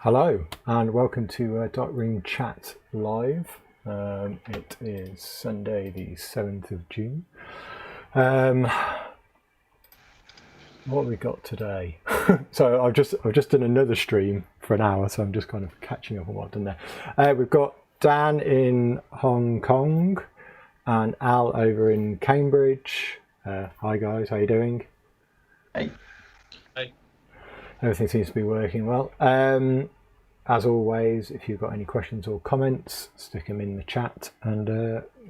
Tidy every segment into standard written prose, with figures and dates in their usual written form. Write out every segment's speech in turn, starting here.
Hello and welcome to Darkroom Chat Live. It is Sunday the 7th of June. What have we got today? So I've just done another stream for an hour, so I'm just kind of catching up on what I've done there. We've got Dan in Hong Kong and Al over in Cambridge. Hi guys, how you doing? Hey. Everything seems to be working well. As always, if you've got any questions or comments, stick them in the chat, and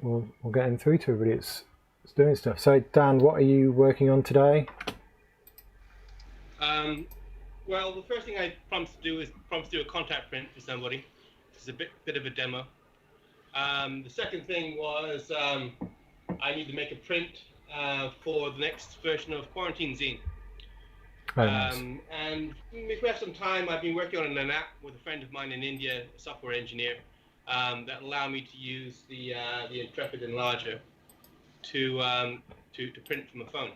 we'll get them through to everybody that's doing stuff. So, Dan, what are you working on today? Well, the first thing I promised to do is do a contact print for somebody. It's a bit of a demo. The second thing was I need to make a print for the next version of Quarantine Zine. Nice. And if we have some time, I've been working on an app with a friend of mine in India, a software engineer, that allow me to use the Intrepid enlarger to print from a phone.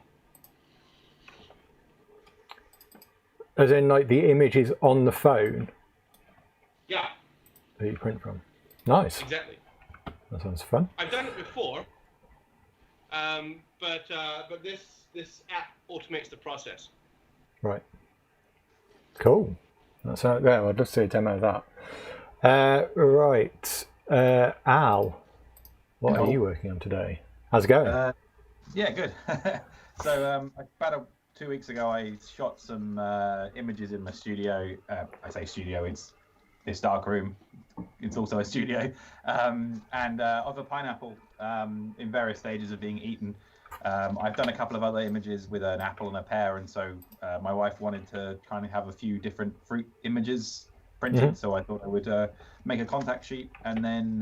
As in, like, the image is on the phone? Yeah. That you print from? Nice. Exactly. That sounds fun. I've done it before, but this app automates the process. Right. Cool. That's yeah, well, I'd love to see a demo of that. Right. Al, what are you working on today? How's it going? Yeah, good. So about 2 weeks ago, I shot some images in my studio. I say studio, it's Darkroom. It's also a studio. And of a pineapple in various stages of being eaten. I've done a couple of other images with an apple and a pear, and so my wife wanted to kind of have a few different fruit images printed, so I thought I would make a contact sheet and then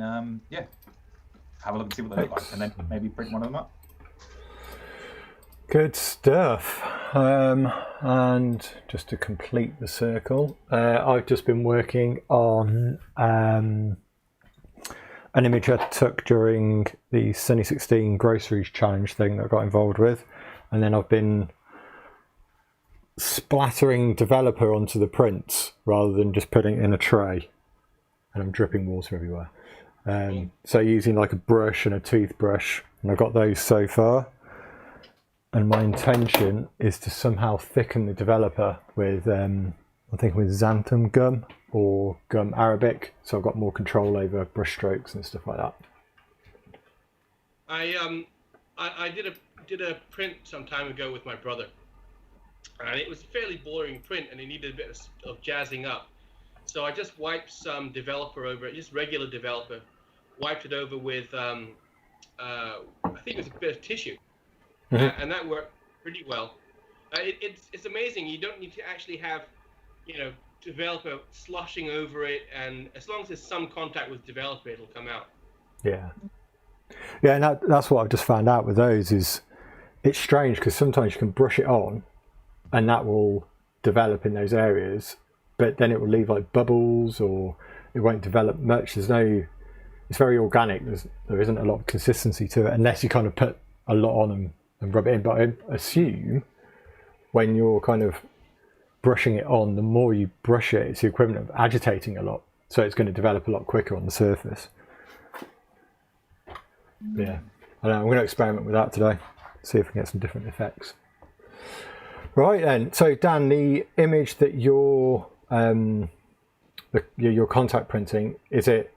have a look and see what they look like, and then maybe print one of them up. Good stuff. And just to complete the circle, I've just been working on an image I took during the Sunny 16 groceries challenge thing that I got involved with, and then I've been splattering developer onto the prints rather than just putting it in a tray, and I'm dripping water everywhere. So using like a brush and a toothbrush, and I've got those so far, and my intention is to somehow thicken the developer with I think with xanthan gum or gum arabic, so I've got more control over brush strokes and stuff like that. I did a print some time ago with my brother, and it was a fairly boring print, and it needed a bit of jazzing up. So I just wiped some developer over it, just regular developer, wiped it over with I think it was a bit of tissue, and that worked pretty well. It's amazing. You don't need to actually have, developer sloshing over it, and as long as there's some contact with developer, it'll come out. Yeah, and that's what I've just found out with those is it's strange because sometimes you can brush it on and that will develop in those areas, but then it will leave like bubbles or it won't develop much. It's very organic. There isn't a lot of consistency to it unless you kind of put a lot on and rub it in. But I assume when you're kind of brushing it on, the more you brush it, it's the equivalent of agitating a lot, so it's going to develop a lot quicker on the surface. Yeah, I don't know, I'm going to experiment with that today, see if we can get some different effects. Right then, so Dan, the image that you're contact printing, is it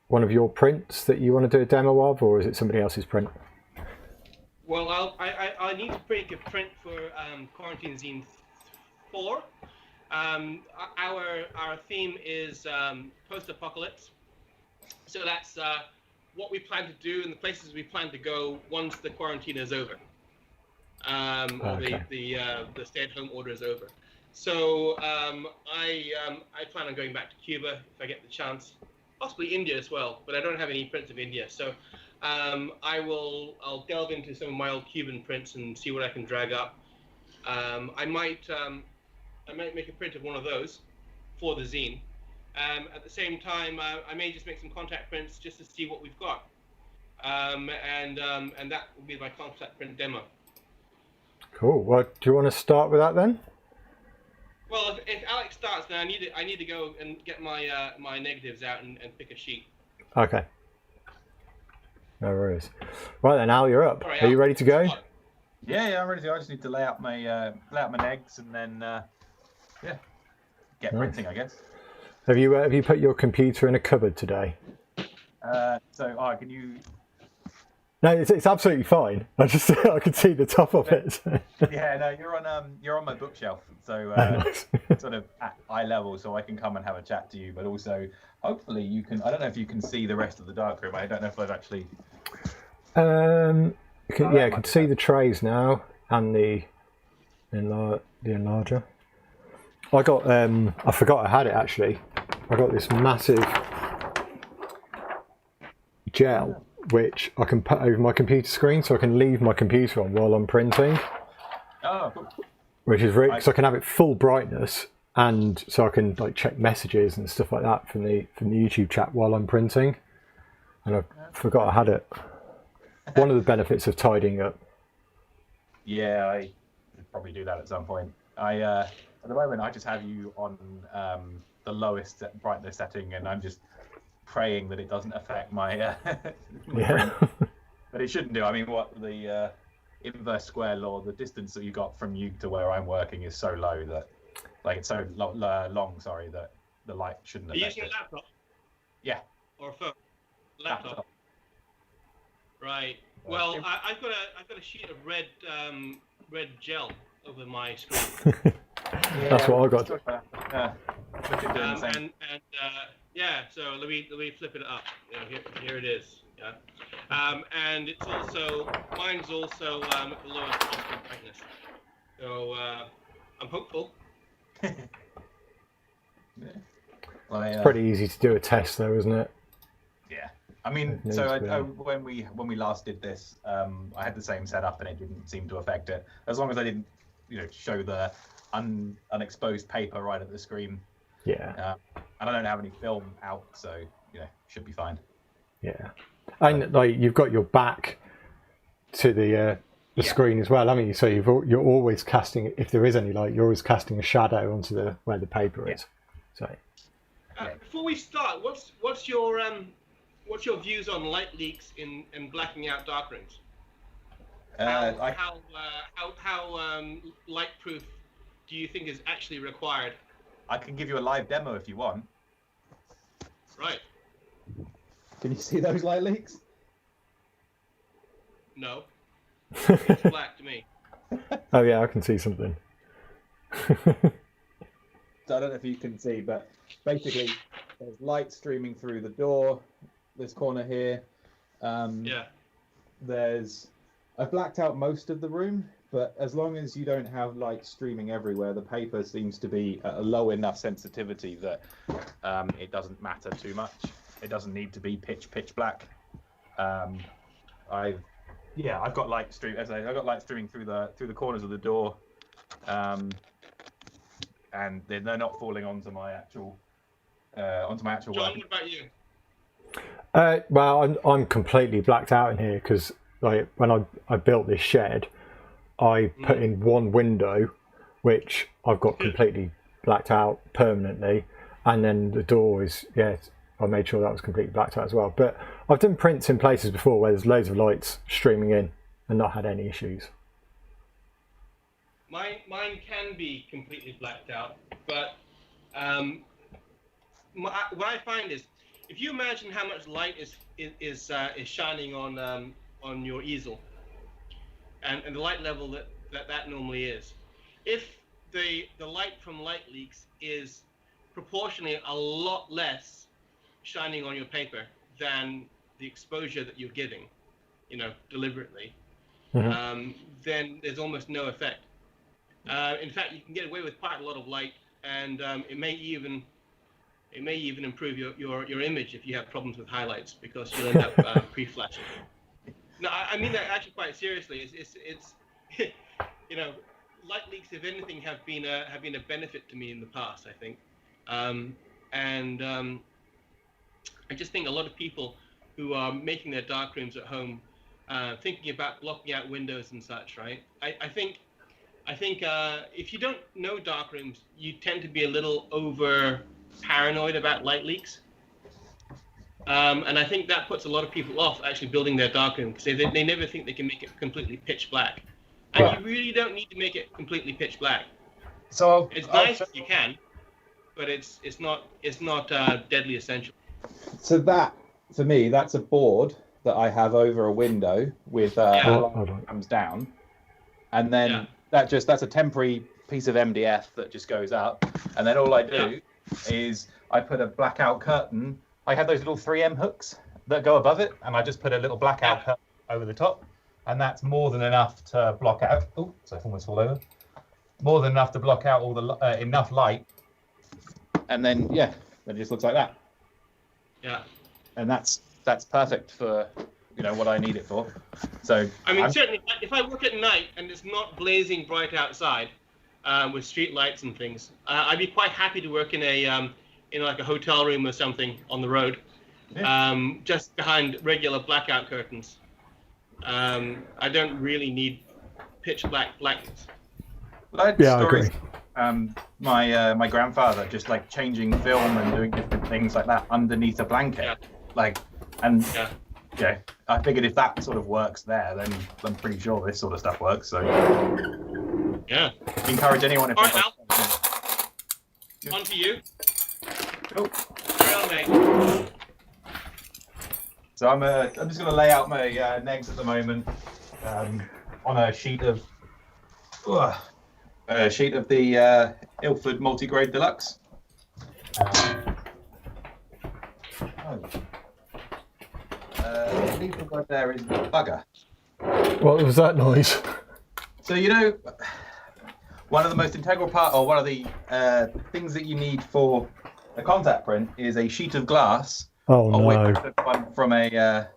one of your prints that you want to do a demo of, or is it somebody else's print? Well, I need to make a print for Quarantine Zine 4. Our theme is post-apocalypse, so that's what we plan to do and the places we plan to go once the quarantine is over, or the stay-at-home order is over. So I plan on going back to Cuba if I get the chance, possibly India as well, but I don't have any prints of India, so I'll delve into some of my old Cuban prints and see what I can drag up. I might make a print of one of those for the zine. At the same time, I may just make some contact prints just to see what we've got, and that will be my contact print demo. Cool. Well, do you want to start with that then? Well, if Alex starts, then I need to go and get my my negatives out and pick a sheet. Okay. No worries. Right then, Al, you're up. All right, Are you Alex, ready to go? Yeah, I'm ready to go. I just need to lay out my negs and then get Nice. printing, I guess. Have you put your computer in a cupboard today? Can you? No, it's absolutely fine. I could see the top of it. Yeah, no, you're on my bookshelf, so Nice. sort of at eye level, so I can come and have a chat to you. But also, hopefully, you can. I don't know if you can see the rest of the darkroom. I don't know if I've actually. I can see the trays now and the enlarger. I got I forgot I had it actually. I got this massive gel which I can put over my computer screen, so I can leave my computer on while I'm printing. Oh, cool. Which is really, so I can have it full brightness, and so I can like check messages and stuff like that from the YouTube chat while I'm printing. And I forgot I had it. One of the benefits of tidying up. Yeah, I should probably do that at some point. At the moment I just have you on the lowest brightness setting, and I'm just praying that it doesn't affect my Yeah. But it shouldn't do. I mean, what the inverse square law, the distance that you got from you to where I'm working is so low that, like, it's so long, sorry, that the light shouldn't Are you affect using it. a laptop? Yeah. Or a phone? Laptop. Right. Well, I've got a sheet of red gel over my screen. That's what I got. So let me flip it up. You know, here it is. Yeah. And it's also mine's also at the lowest possible brightness. So I'm hopeful. It's pretty easy to do a test though, isn't it? Yeah. I mean, when we last did this, I had the same setup and it didn't seem to affect it, as long as I didn't, show the unexposed paper right at the screen. Yeah. And I don't have any film out, so should be fine. Yeah, and like you've got your back to the screen as well, haven't you? So you're always casting, if there is any light, you're always casting a shadow onto where the paper is. So. Before we start, what's your views on light leaks and blacking out darkrooms? How light proof do you think is actually required? I can give you a live demo if you want. Right. Can you see those light leaks? No. It's black to me. Oh yeah, I can see something. So I don't know if you can see, but basically there's light streaming through the door, this corner here. I've blacked out most of the room, but as long as you don't have light streaming everywhere, the paper seems to be at a low enough sensitivity that it doesn't matter too much. It doesn't need to be pitch black. I've got light stream. I've got light streaming through the corners of the door, and they're not falling onto my actual John, work. what about you? Well, I'm completely blacked out in here because like when I built this shed, I put in one window, which I've got completely blacked out permanently, and then the door is I made sure that was completely blacked out as well. But I've done prints in places before where there's loads of lights streaming in and not had any issues. Mine can be completely blacked out, but what I find is, if you imagine how much light is shining on your easel, and the light level that normally is, if the light from light leaks is proportionally a lot less shining on your paper than the exposure that you're giving, deliberately, then there's almost no effect. In fact, you can get away with quite a lot of light, and it may even improve your image if you have problems with highlights, because you'll end up pre-flashing. No, I mean that actually quite seriously. It's light leaks, if anything, have been a benefit to me in the past, I think, and I just think a lot of people who are making their darkrooms at home, thinking about blocking out windows and such, right? I think I think if you don't know darkrooms, you tend to be a little over paranoid about light leaks. And I think that puts a lot of people off actually building their darkroom because they never think they can make it completely pitch black. And you really don't need to make it completely pitch black. So it's nice if you can, but it's not deadly essential. So that, for me, that's a board that I have over a window with comes down, and then that's a temporary piece of MDF that just goes up, and then all I do is I put a blackout curtain. I have those little 3M hooks that go above it, and I just put a little blackout curtain over the top, and that's more than enough to block out. Oh, so I almost fall over. More than enough to block out all the enough light, and then then it just looks like that. Yeah, and that's perfect for what I need it for. So I mean, certainly, if I work at night and it's not blazing bright outside with street lights and things, I'd be quite happy to work in a like a hotel room or something on the road, just behind regular blackout curtains. I don't really need pitch blackness. Well, I had stories. My grandfather just like changing film and doing different things like that underneath a blanket, I figured if that sort of works there, then I'm pretty sure this sort of stuff works. So encourage anyone. All right, Al. On to you. Cool. Carry on, mate. So I'm just going to lay out my negs at the moment on a sheet of the Ilford Multigrade Deluxe. The word there is bugger. What was that noise? So one of the most integral one of the things that you need for a contact print is a sheet of glass. Oh no! One from an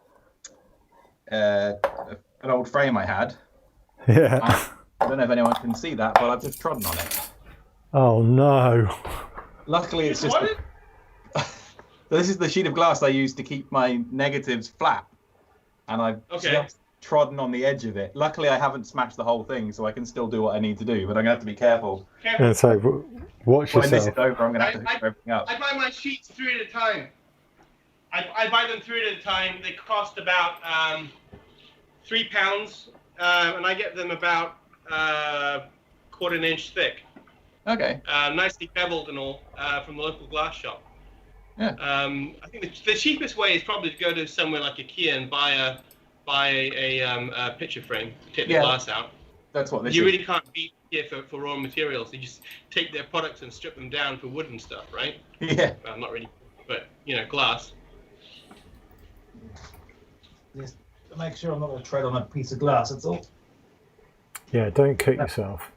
old frame I had. Yeah. I don't know if anyone can see that, but I've just trodden on it. Oh no! Luckily, it's just. This is the sheet of glass I use to keep my negatives flat, and I've just trodden on the edge of it. Luckily, I haven't smashed the whole thing, so I can still do what I need to do. But I'm gonna have to be careful. Yeah, so watch yourself. When this is over, I'm gonna have to hook everything up. I buy my sheets 3 at a time. I buy them 3 at a time. They cost about £3, and I get them about quarter an inch thick. Okay. Nicely beveled and all from the local glass shop. Yeah. I think the cheapest way is probably to go to somewhere like IKEA and buy a picture frame, take the glass out. That's what this you is. really can't beat IKEA for raw materials. You just take their products and strip them down for wood and stuff, right? Yeah. Well, not really, but glass. Just to make sure I'm not going to tread on a piece of glass. That's all. Yeah, don't cut yourself.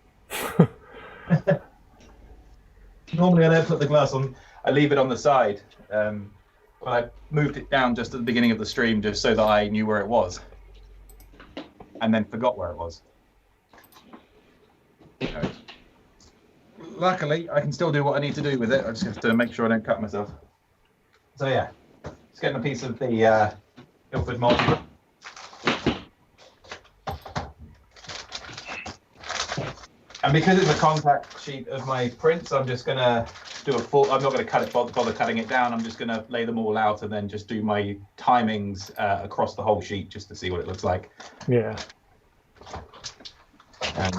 Normally, I don't put the glass on. I leave it on the side. But I moved it down just at the beginning of the stream, just so that I knew where it was, and then forgot where it was. Luckily, I can still do what I need to do with it. I just have to make sure I don't cut myself. So yeah, just getting a piece of the Ilford multi. And because it's a contact sheet of my prints, I'm just gonna do a full. I'm not gonna cut it, bother cutting it down. I'm just gonna lay them all out and then just do my timings across the whole sheet just to see what it looks like. Yeah. And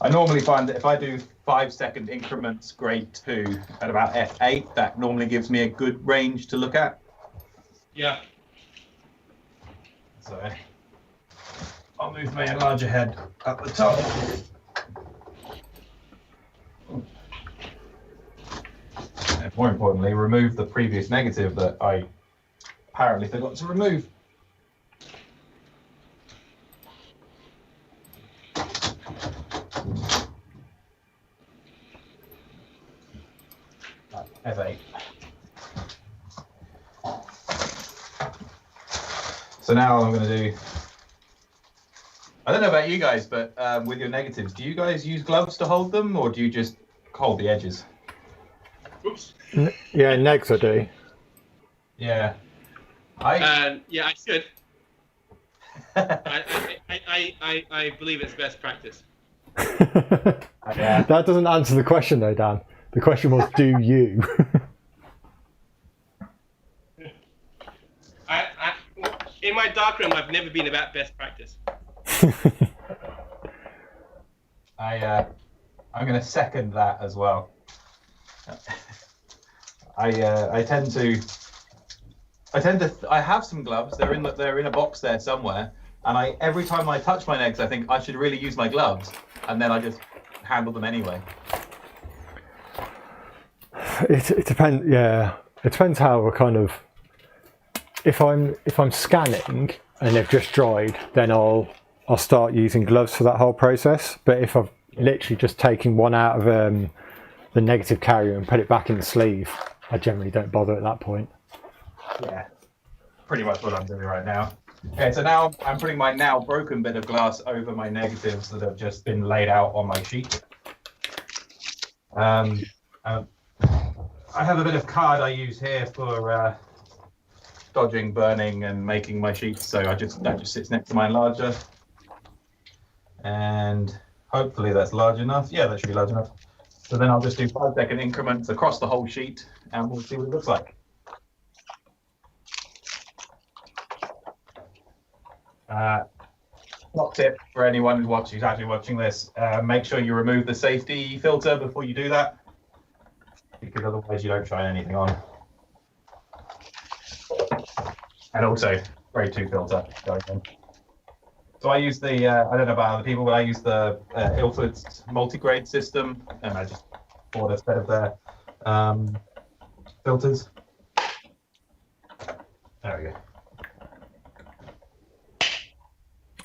I normally find that if I do 5-second increments grade 2 at about f8, that normally gives me a good range to look at. Yeah. So I'll move my enlarger head up the top. And more importantly, remove the previous negative that I apparently forgot to remove. F8. So now all I'm going to do, I don't know about you guys, but with your negatives, do you guys use gloves to hold them, or do you just hold the edges? Oops. Yeah, negs I do. Yeah. I should. I believe it's best practice. That doesn't answer the question though, Dan. The question was, do you? In my darkroom, I've never been about best practice. I'm going to second that as well. I have some gloves. They're in a box there somewhere. And every time I touch my legs, I think I should really use my gloves, and then I just handle them anyway. It depends. Yeah, it depends how kind of. If I'm scanning and they've just dried, then I'll start using gloves for that whole process. But if I've literally just taken one out of the negative carrier and put it back in the sleeve, I generally don't bother at that point. Yeah, pretty much what I'm doing right now. Okay, so now I'm putting my now broken bit of glass over my negatives that have just been laid out on my sheet. I have a bit of card I use here for dodging burning and making my sheets, so that just sits next to my enlarger. And hopefully that's large enough. Yeah, that should be large enough. So then I'll just do 5-second increments across the whole sheet, and we'll see what it looks like. Top tip for anyone who's actually watching this: make sure you remove the safety filter before you do that, because otherwise you don't shine anything on. And also, grade 2 filter going in. So I use the, I don't know about other people, but I use the Ilford's multi-grade system, and I just bought a set of their filters. There we go.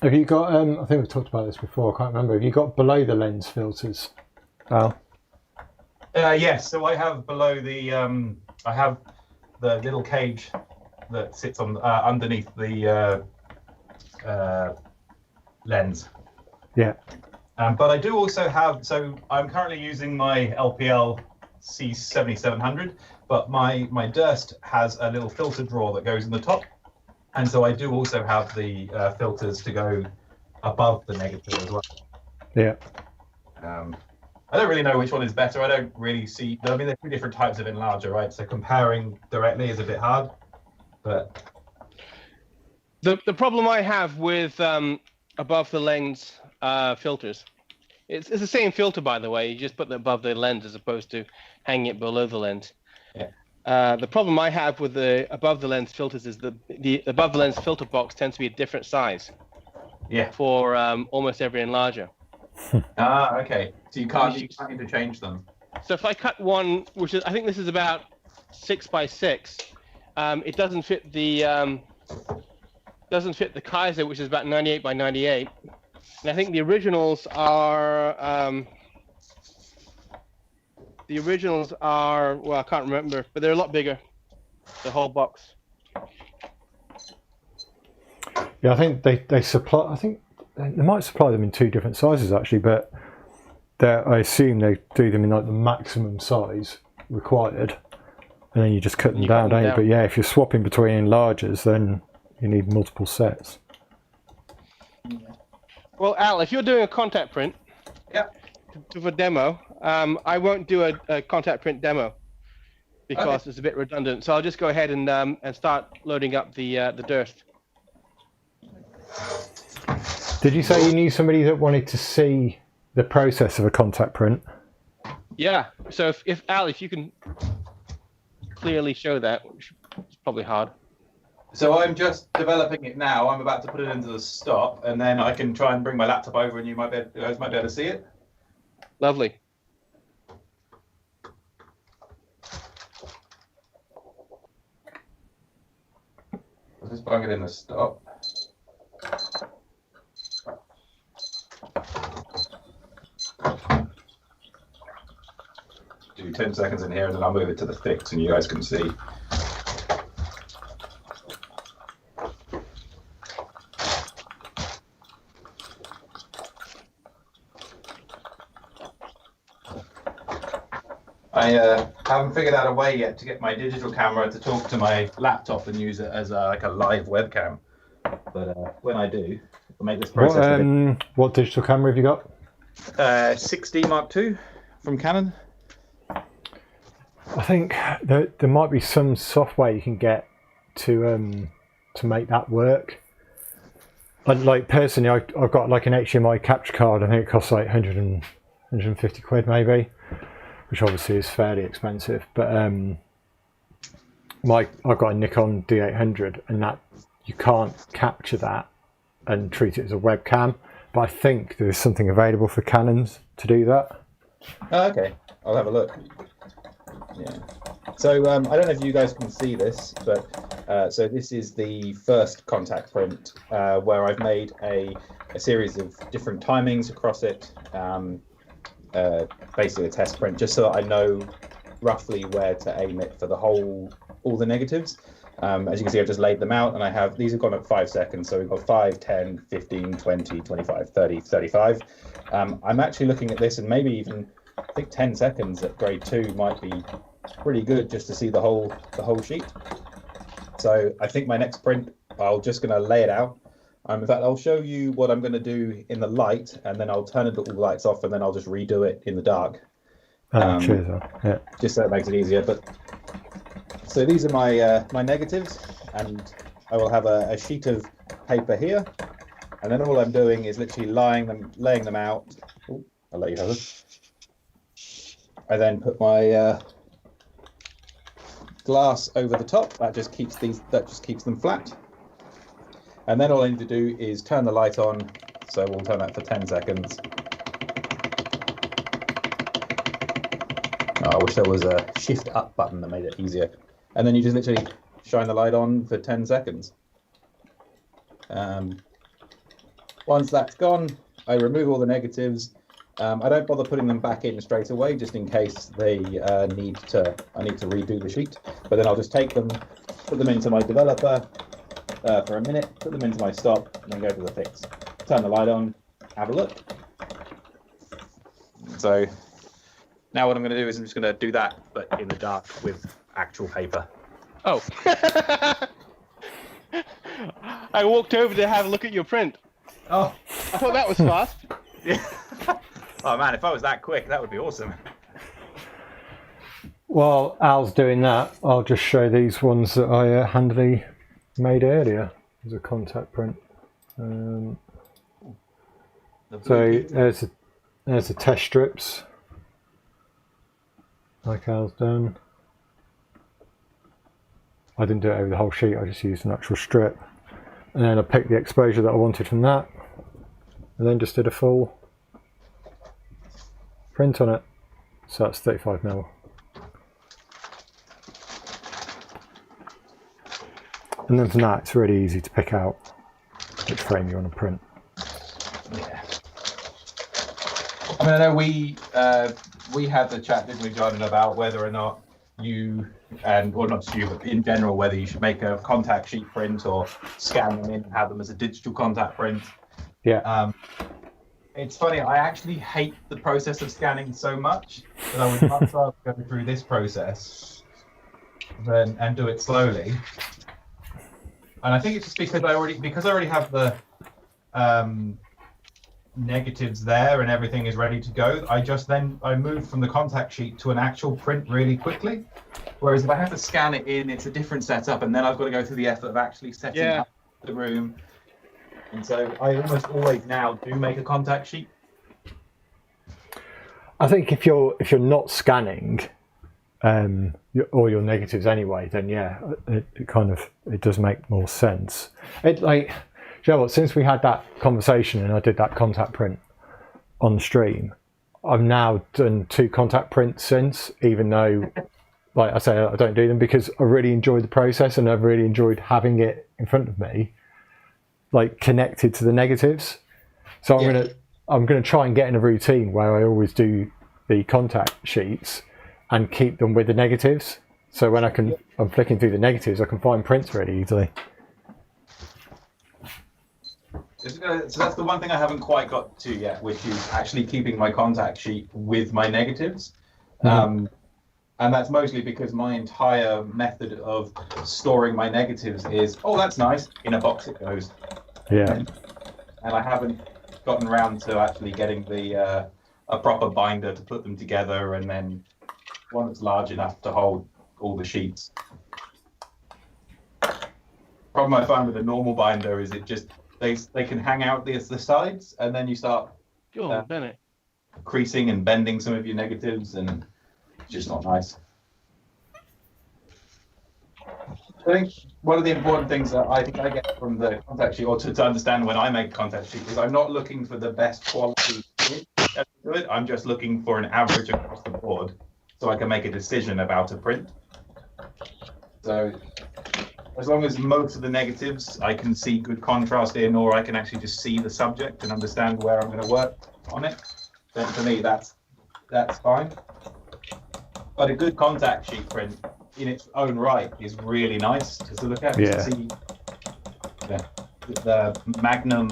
Have you got, I think we've talked about this before, I can't remember, have you got below the lens filters, Al? Yes, so I have below the, I have the little cage that sits on underneath the lens. Yeah. But I do also have, so I'm currently using my LPL C7700, but my Durst has a little filter drawer that goes in the top. And so I do also have the filters to go above the negative as well. Yeah. I don't really know which one is better. I don't really see, I mean, there's 2 different types of enlarger, right? So comparing directly is a bit hard, but. The problem I have with above the lens filters, it's the same filter, by the way. You just put it above the lens as opposed to hanging it below the lens. Yeah. The problem I have with the above the lens filters is the above the lens filter box tends to be a different size. Yeah. For almost every enlarger. Okay. So you can't interchange them. So if I cut one, which is, I think this is about 6 by 6, it doesn't fit the Kaiser, which is about 98 by 98. And I think the originals are well, I can't remember, but they're a lot bigger. The whole box. Yeah, I think they supply. I think they might supply them in 2 different sizes actually, but I assume they do them in like the maximum size required, and then you just cut them down, don't you? But yeah, if you're swapping between enlargers, then you need multiple sets. Well, Al, if you're doing a contact print, yeah, for demo, I won't do a contact print demo because it's a bit redundant. So I'll just go ahead and start loading up the Durst. Did you say you knew somebody that wanted to see the process of a contact print? Yeah. So if Al, if you can clearly show that, which is probably hard. So I'm just developing it now. I'm about to put it into the stop, and then I can try and bring my laptop over, and you guys might be able to see it. Lovely. I'll just bung it in the stop. Do 10 seconds in here, and then I'll move it to the fix, and you guys can see. I haven't figured out a way yet to get my digital camera to talk to my laptop and use it as like a live webcam. But when I do, I'll make this process. What digital camera have you got? 6D Mark II from Canon. I think there might be some software you can get to make that work. Like personally, I've got like an HDMI capture card. I think it costs like 150 quid maybe, which obviously is fairly expensive. But I've got a Nikon D800, and that you can't capture that and treat it as a webcam. But I think there's something available for Canons to do that. Oh, okay, I'll have a look. Yeah. So I don't know if you guys can see this, but so this is the first contact print where I've made a series of different timings across it, basically a test print, just so that I know roughly where to aim it for all the negatives. As you can see, I've just laid them out, and these have gone at 5 seconds, so we've got 5, 10, 15, 20, 25, 30, 35. I'm actually looking at this, and maybe even I think 10 seconds at grade 2 might be pretty good just to see the whole sheet. So I think my next print, I'm just going to lay it out. In fact, I'll show you what I'm going to do in the light, and then I'll turn all the lights off, and then I'll just redo it in the dark. Cheers. Yeah. Just so it makes it easier. But so these are my negatives, and I will have a sheet of paper here, and then all I'm doing is literally laying them out. Ooh, I'll let you have it. I then put my glass over the top. That just keeps them flat. And then all I need to do is turn the light on. So we'll turn that for 10 seconds. Oh, I wish there was a shift up button that made it easier. And then you just literally shine the light on for 10 seconds. Once that's gone, I remove all the negatives. I don't bother putting them back in straight away, just in case I need to redo the sheet. But then I'll just take them, put them into my developer for a minute, put them into my stop, and then go to the fix. Turn the light on, have a look. So now what I'm going to do is I'm just going to do that, but in the dark with actual paper. Oh. I walked over to have a look at your print. Oh. I thought that was fast. Yeah. Oh man, if I was that quick, that would be awesome. While Al's doing that, I'll just show these ones that I handily made earlier as a contact print. So there's the test strips, like Al's done. I didn't do it over the whole sheet, I just used an actual strip. And then I picked the exposure that I wanted from that, and then just did a full print on it. So that's 35mm. And then from that, it's really easy to pick out which frame you want to print. Yeah. I mean, I know we had the chat, didn't we, Jordan, about whether or not well, not just you, but in general, whether you should make a contact sheet print or scan them in and have them as a digital contact print. Yeah. It's funny, I actually hate the process of scanning so much that I would much rather go through this process and do it slowly. And I think it's just because I already have the negatives there and everything is ready to go. I move from the contact sheet to an actual print really quickly. Whereas if I have to scan it in, it's a different setup, and then I've got to go through the effort of actually setting up the room. And so I almost always now do make a contact sheet. I think if you're not scanning all your negatives anyway, then yeah, it does make more sense. It like, you know what? Since we had that conversation and I did that contact print on the stream, I've now done 2 contact prints since, even though, like I say, I don't do them because I really enjoyed the process and I've really enjoyed having it in front of me, like connected to the negatives. So I'm gonna try and get in a routine where I always do the contact sheets and keep them with the negatives. So when I'm flicking through the negatives, I can find prints really easily. So that's the one thing I haven't quite got to yet, which is actually keeping my contact sheet with my negatives. Mm-hmm. And that's mostly because my entire method of storing my negatives is, oh, that's nice, in a box it goes. Yeah. And I haven't gotten around to actually getting the a proper binder to put them together, and then one that's large enough to hold all the sheets. Problem I find with a normal binder is it just they can hang out the sides, and then you start creasing and bending some of your negatives, and it's just not nice. I think one of the important things that I think I get from the contact sheet, or to understand when I make a contact sheet, is I'm not looking for the best quality to it. I'm just looking for an average across the board, so I can make a decision about a print. So as long as most of the negatives I can see good contrast in, or I can actually just see the subject and understand where I'm going to work on it, then for me that's fine. But a good contact sheet print in its own right is really nice to look at. Yeah. To see the Magnum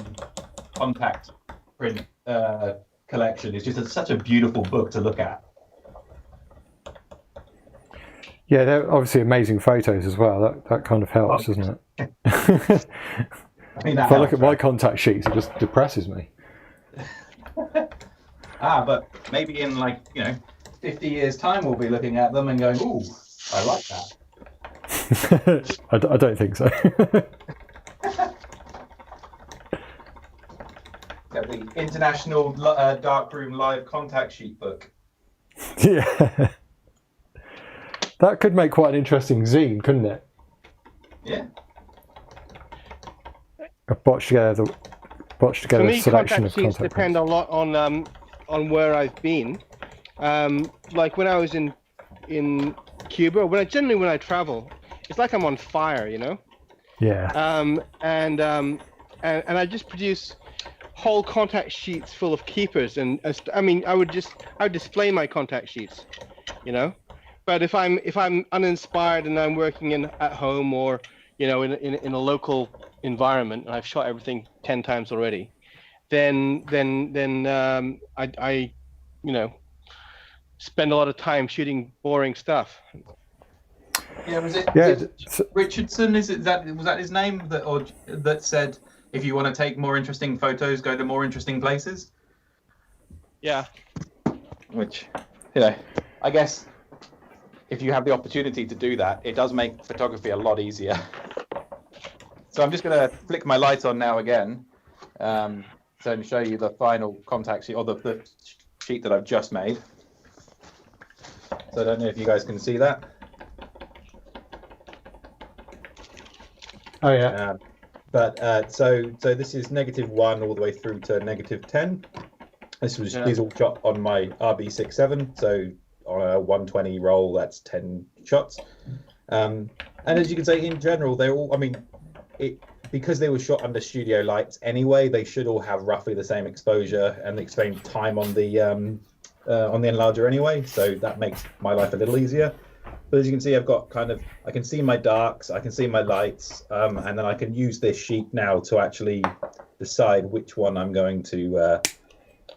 contact print collection is just such a beautiful book to look at. Yeah, they're obviously amazing photos as well. That kind of helps, doesn't it? I mean, if I look at my contact sheets, it just depresses me. But maybe in 50 years' time, we'll be looking at them and going, "Ooh, I like that." I don't think so. Got the International Darkroom Live Contact Sheet book. Yeah. That could make quite an interesting zine, couldn't it? Yeah. A botched together For me, selection of contact sheets depend a lot on where I've been. Like when I was in Cuba, when I travel, it's like I'm on fire, you know. Yeah. And I just produce whole contact sheets full of keepers, and I would display my contact sheets, you know. But if I'm uninspired and I'm working at home, or in a local environment, and I've shot everything 10 times already, then I spend a lot of time shooting boring stuff. Yeah, was it Richardson? Was that his name that said, if you want to take more interesting photos, go to more interesting places? Yeah. Which, I guess if you have the opportunity to do that, it does make photography a lot easier. So I'm just going to flick my light on now again, and show you the final contact sheet, or the sheet that I've just made. So I don't know if you guys can see that. Oh yeah. So this is -1 all the way through to -10. These all shot on my RB67. So on a 120 roll, that's 10 shots. And as you can see, in general, they're all. Because they were shot under studio lights anyway, they should all have roughly the same exposure and the same time on the enlarger anyway. So that makes my life a little easier. But as you can see, I've got I can see my darks, I can see my lights, and then I can use this sheet now to actually decide which one I'm going to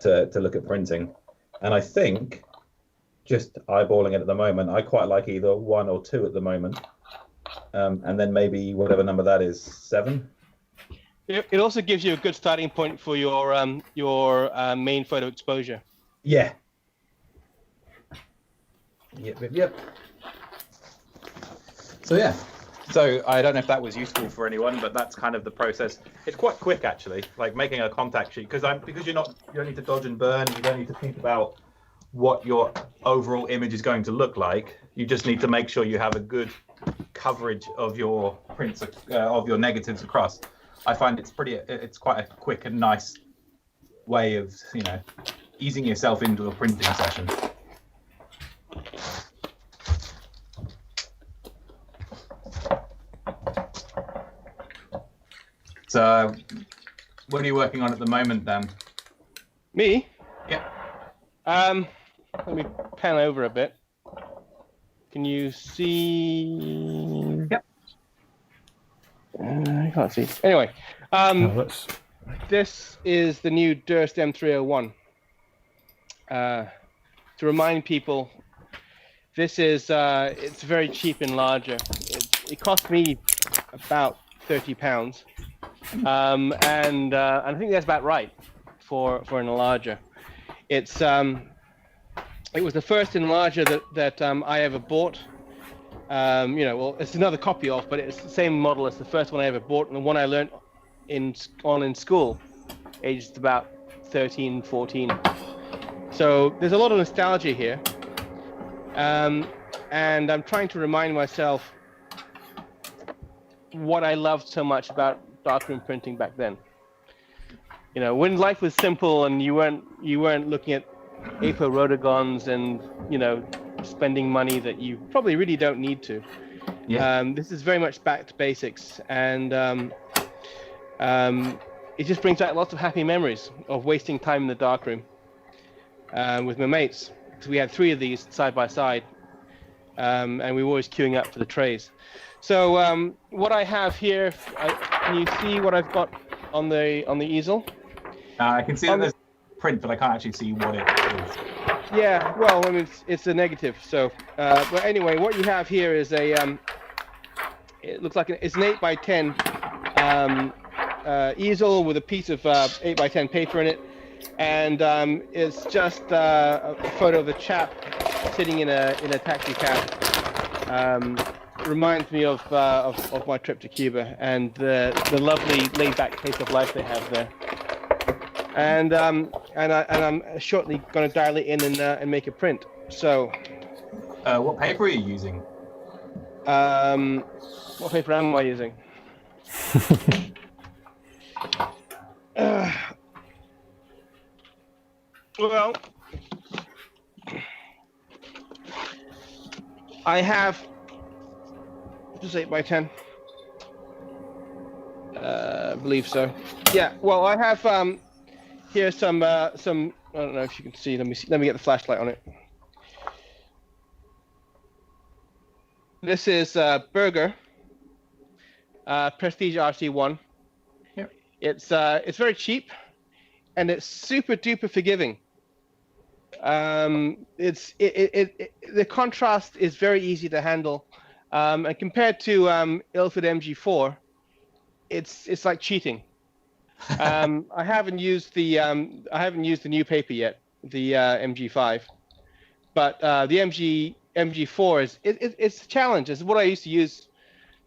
look at printing. And I think, just eyeballing it at the moment, I quite like either 1 or 2 at the moment. And then maybe whatever number that is, 7. It also gives you a good starting point for your main photo exposure. Yeah. Yep. So yeah. So I don't know if that was useful for anyone, but that's kind of the process. It's quite quick actually, like making a contact sheet, because you don't need to dodge and burn. You don't need to think about what your overall image is going to look like. You just need to make sure you have a good coverage of your prints, of your negatives across. I find it's quite a quick and nice way of easing yourself into a printing session. So what are you working on at the moment, Dan? Me? Yeah. Let me pan over a bit. Can you see? Yep. I can't see. Anyway, this is the new Durst M301. To remind people, this is it's very cheap enlarger. It cost me about £30, and I think that's about right for an enlarger. It was the first enlarger that I ever bought. Well, it's another copy of, but it's the same model as the first one I ever bought, and the one I learned in school, aged about 13, 14. So there's a lot of nostalgia here, and I'm trying to remind myself what I loved so much about darkroom printing back then. When life was simple and you weren't looking at apo rotogons and spending money that you probably really don't need to. Yeah. This is very much back to basics, and it just brings back lots of happy memories of wasting time in the darkroom with my mates. So we had 3 of these side by side, and we were always queuing up for the trays. So what I have here, can you see what I've got on the easel? I can see that there's print, but I can't actually see what it is. Yeah, well, I mean, it's a negative. So, but anyway, what you have here is it looks like it's an 8x10 easel with a piece of 8x10 paper in it, and it's just a photo of a chap sitting in a taxi cab. Reminds me of my trip to Cuba and the lovely laid-back pace of life they have there. And I'm shortly going to dial it in and make a print. So, what paper are you using? What paper am I using? Well, I have just 8x10. I believe so. Yeah. Well, I have here's some. I don't know if you can see. Let me get the flashlight on it. This is Burger Prestige RC1. Yep. It's very cheap, and it's super duper forgiving. The contrast is very easy to handle, and compared to Ilford MG4, it's like cheating. I haven't used the new paper yet, the MG5, but the MG4 it's a challenge. It's what I used to use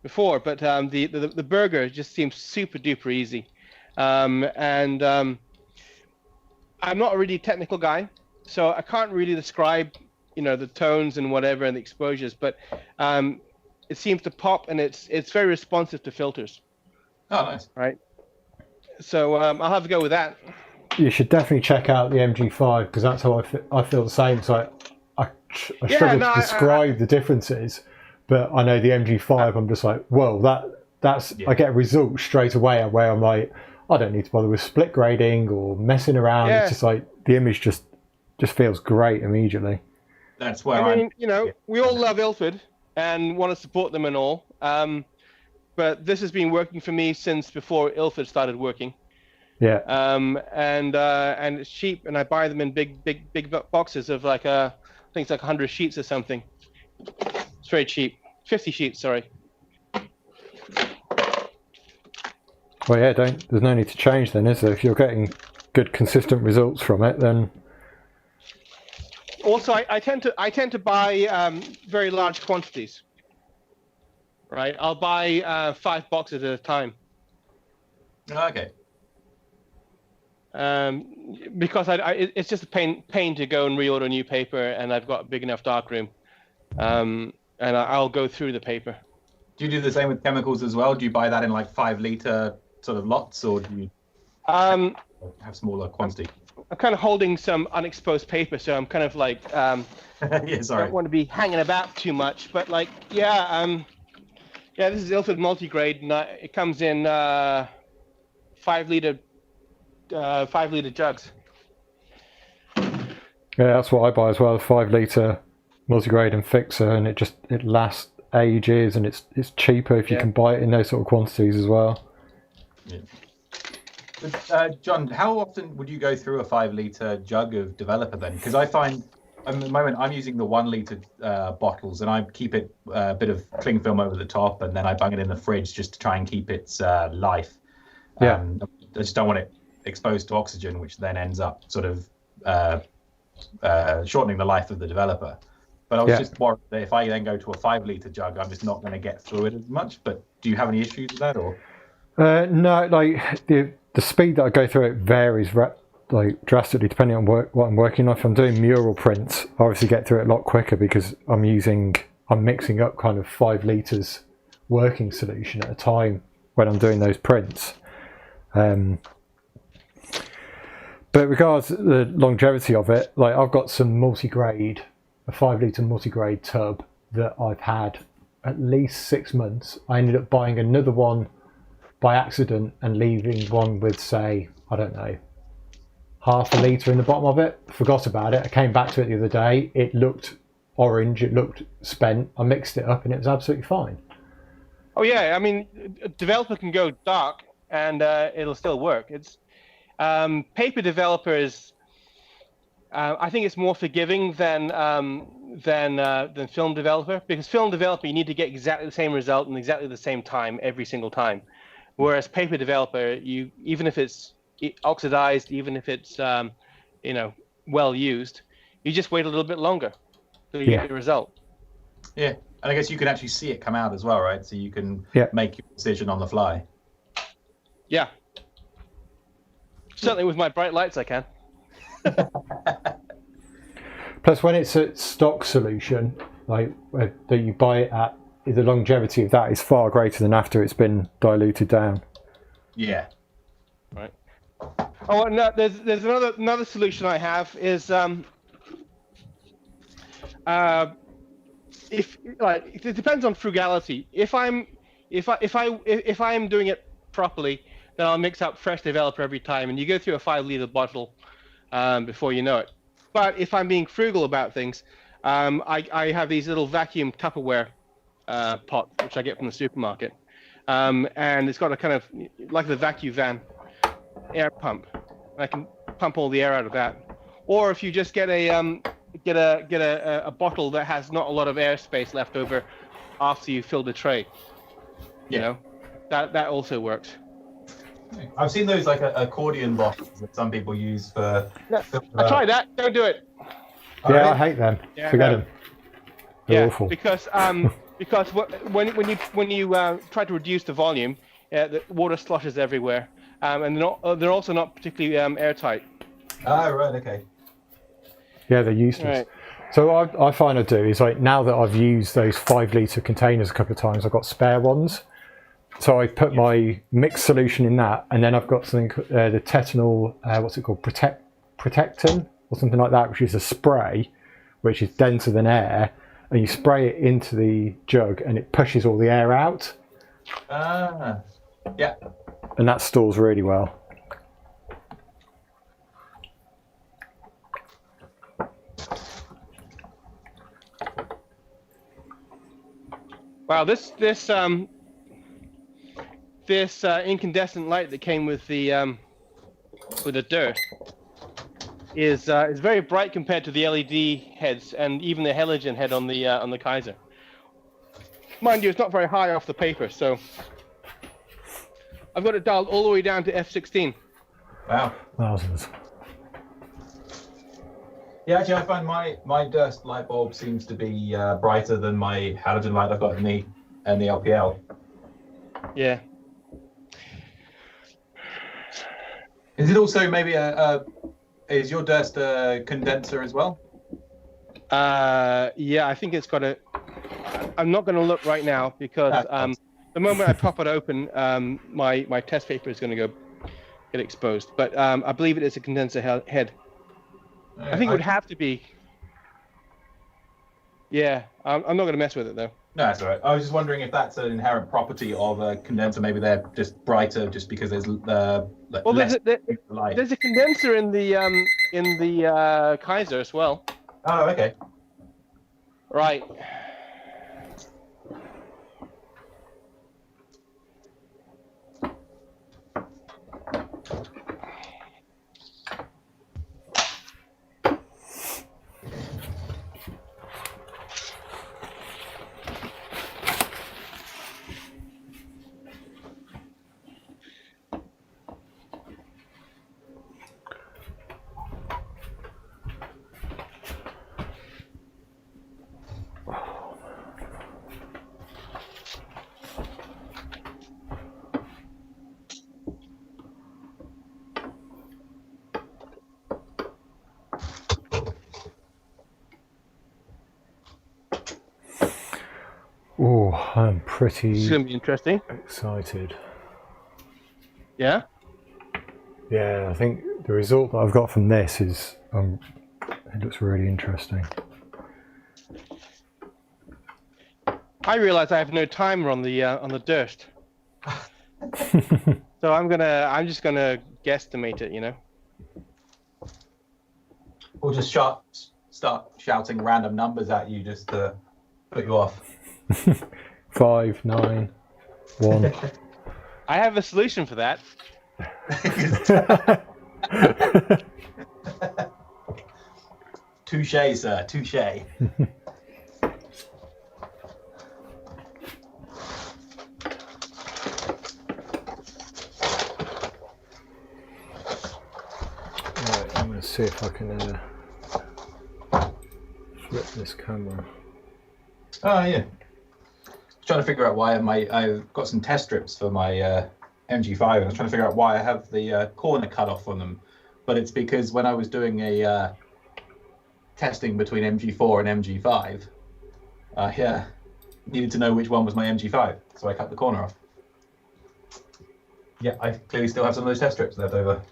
before, but the Burger just seems super duper easy, and I'm not a really technical guy, so I can't really describe the tones and whatever and the exposures, but it seems to pop, and it's very responsive to filters. Oh, nice. Right. So I'll have to go with that. You should definitely check out the MG5 because that's how I feel the same. So I struggle to describe the differences, but I know the MG5. I'm just like, well, that's I get a result straight away where I'm like, I don't need to bother with split grading or messing around. Yeah. It's just like the image just feels great immediately. That's where I mean, we all love Ilford and want to support them and all. But this has been working for me since before Ilford started working. Yeah. And it's cheap, and I buy them in big boxes of like I think it's like 100 sheets or something. It's very cheap. 50 sheets, sorry. Well, yeah. There's no need to change then, is there? If you're getting good, consistent results from it, then. Also, I tend to buy very large quantities. Right, I'll buy 5 boxes at a time. Okay. Because it's just a pain to go and reorder new paper, and I've got a big enough darkroom, and I'll go through the paper. Do you do the same with chemicals as well? Do you buy that in like 5-liter sort of lots, or do you have smaller quantity? I'm kind of holding some unexposed paper, so I'm kind of like yeah, sorry. I don't want to be hanging about too much, but like yeah, this is Ilford multigrade, and it comes in 5-liter jugs. Yeah, that's what I buy as well. 5-liter multigrade and fixer, and it lasts ages, and it's cheaper if you can buy it in those sort of quantities as well. Yeah. But, John, how often would you go through a 5-liter jug of developer then? Because I find at the moment I'm using the 1-liter bottles, and I keep it a bit of cling film over the top, and then I bung it in the fridge just to try and keep its life. Yeah. I just don't want it exposed to oxygen, which then ends up sort of shortening the life of the developer. But I was just worried that if I then go to a 5-litre jug, I'm just not going to get through it as much. But do you have any issues with that, or? No, like the speed that I go through it varies like drastically depending on what I'm working on. If I'm doing mural prints, I obviously get through it a lot quicker because I'm mixing up kind of 5 litres working solution at a time when I'm doing those prints. But regards the longevity of it, like I've got some a 5-litre multi-grade tub that I've had at least 6 months. I ended up buying another one by accident and leaving one with, say, I don't know, half a litre in the bottom of it. Forgot about it. I came back to it the other day. It looked orange. It looked spent. I mixed it up and it was absolutely fine. Oh yeah, I mean, a developer can go dark and it'll still work. It's paper developers. I think it's more forgiving than film developer, because film developer you need to get exactly the same result in exactly the same time every single time, whereas paper developer, you even if it's oxidized, even if it's well used, you just wait a little bit longer till you get the result. Yeah, and I guess you can actually see it come out as well, right? So you can make your decision on the fly. Yeah. Certainly with my bright lights I can. Plus, when it's a stock solution, like that you buy it at, the longevity of that is far greater than after it's been diluted down. Yeah. Right. Oh, and there's another solution I have is if like it depends on frugality. If I'm doing it properly, then I'll mix up fresh developer every time, and you go through a 5-litre bottle before you know it. But if I'm being frugal about things, I have these little vacuum Tupperware pots, which I get from the supermarket, and it's got a kind of like the vacuum van air pump. I can pump all the air out of that. Or if you just get a bottle that has not a lot of airspace left over after you fill the tray, you know, that also works. I've seen those like accordion bottles that some people use for. I tried that. Don't do it. Yeah, I hate them. Yeah, Forget them. They're awful. Because when you try to reduce the volume, the water sloshes everywhere, and they're also not particularly airtight. Ah, right, okay. Yeah, they're useless. Right. So what I find I do is, like, now that I've used those 5-litre containers a couple of times, I've got spare ones. So I put my mixed solution in that, and then I've got something, the Tetanol, what's it called, Protectant or something like that, which is a spray, which is denser than air, and you spray it into the jug, and it pushes all the air out. Ah, yeah. And that stores really well. Wow, this incandescent light that came with the dirt is very bright compared to the LED heads and even the halogen head on the Kaiser. Mind you, it's not very high off the paper, so I've got it dialed all the way down to f16. Wow. Thousands. Yeah, actually, I find my Durst light bulb seems to be brighter than my halogen light I've got in the LPL. Yeah. Is it also maybe is your Durst a condenser as well? Yeah, I think it's got a. I'm not going to look right now because the moment I pop it open, my test paper is going to get exposed. But I believe it is a condenser head. I think it would have to be. Yeah, I'm not going to mess with it though. No, that's all right. I was just wondering if that's an inherent property of a condenser. Maybe they're just brighter just because there's less light. There's a condenser in the Kaiser as well. Oh, okay. Right. Oh, I'm It's pretty gonna be interesting. excited. Yeah. Yeah, I think the result that I've got from this is it looks really interesting. I realise I have no timer on the dirt, so I'm just gonna guesstimate it. You know. Or just start shouting random numbers at you just to put you off. 5, 9, 1. I have a solution for that. Touche, sir. Touche. Right, I'm going to see if I can flip this camera. Oh yeah. Trying to figure out why I've got some test strips for my MG5. I was trying to figure out why I have the corner cut off on them, but it's because when I was doing a testing between MG4 and MG5, yeah, needed to know which one was my MG5, so I cut the corner off. Yeah, I clearly still have some of those test strips left over.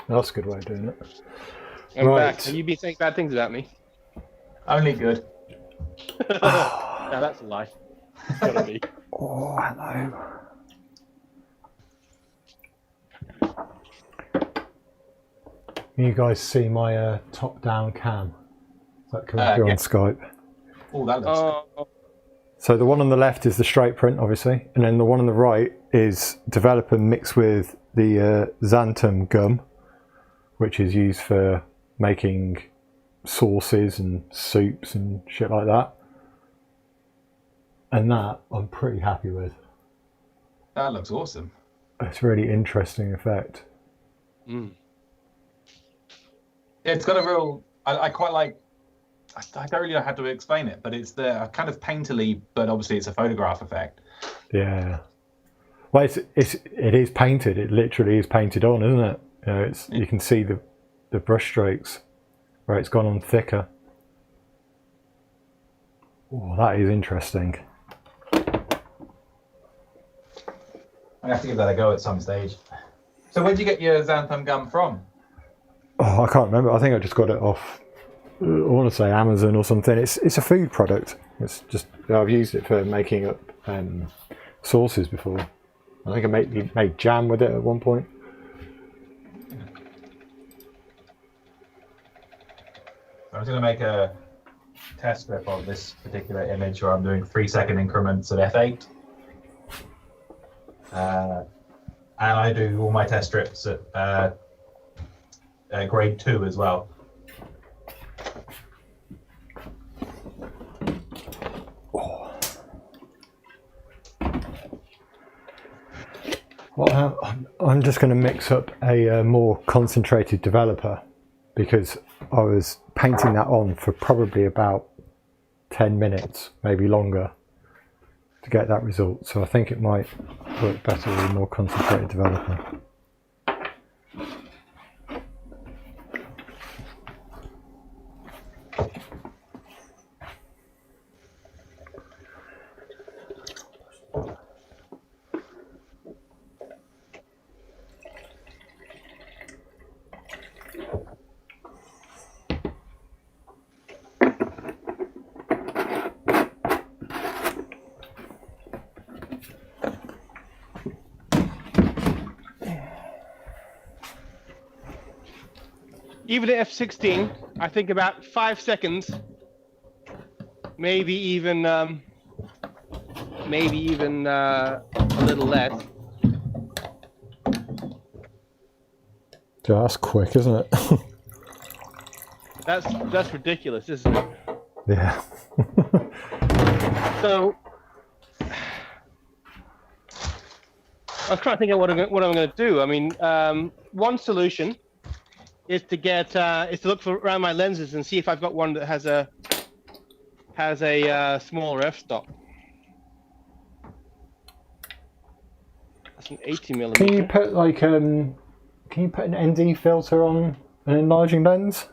That's a good way of doing it. I'm Right. back. Have you been saying bad things about me? Only good. No, that's a lie. It's gotta be. Oh, hello. Can you guys see my top-down cam? Is that coming through yeah. on Skype? Oh, that looks Oh, So the one on the left is the straight print, obviously, and then the one on the right is developer mixed with the xanthan gum, which is used for making sauces and soups and shit like that. And that I'm pretty happy with. that looks awesome. It's a really interesting effect. It's got a real. I quite like. I don't really know how to explain it, but it's the kind of painterly, but obviously it's a photograph effect. Yeah. Well, it is painted. It literally is painted on, isn't it? You know, you can see the brush strokes where it's gone on thicker. Oh, that is interesting. I have to give that a go at some stage. So where'd you get your xanthan gum from? Oh, I can't remember. I think I just got it off. I want to say Amazon or something. It's a food product. It's just I've used it for making up sauces before. I think I made jam with it at one point. I was going to make a test strip of this particular image where I'm doing 3-second increments at f8. And I do all my test strips at grade 2 as well. Well, I'm just going to mix up a more concentrated developer because I was painting that on for probably about 10 minutes, maybe longer, to get that result. So I think it might work better with a more concentrated developer. even at f16, I think about 5 seconds, maybe even a little less. Yeah, that's quick, isn't it? That's ridiculous, isn't it? Yeah. So I was trying to think of what I'm going to do. I mean, one solution is to look around my lenses and see if I've got one that has a smaller f-stop. That's an 80mm. Can you put an ND filter on an enlarging lens?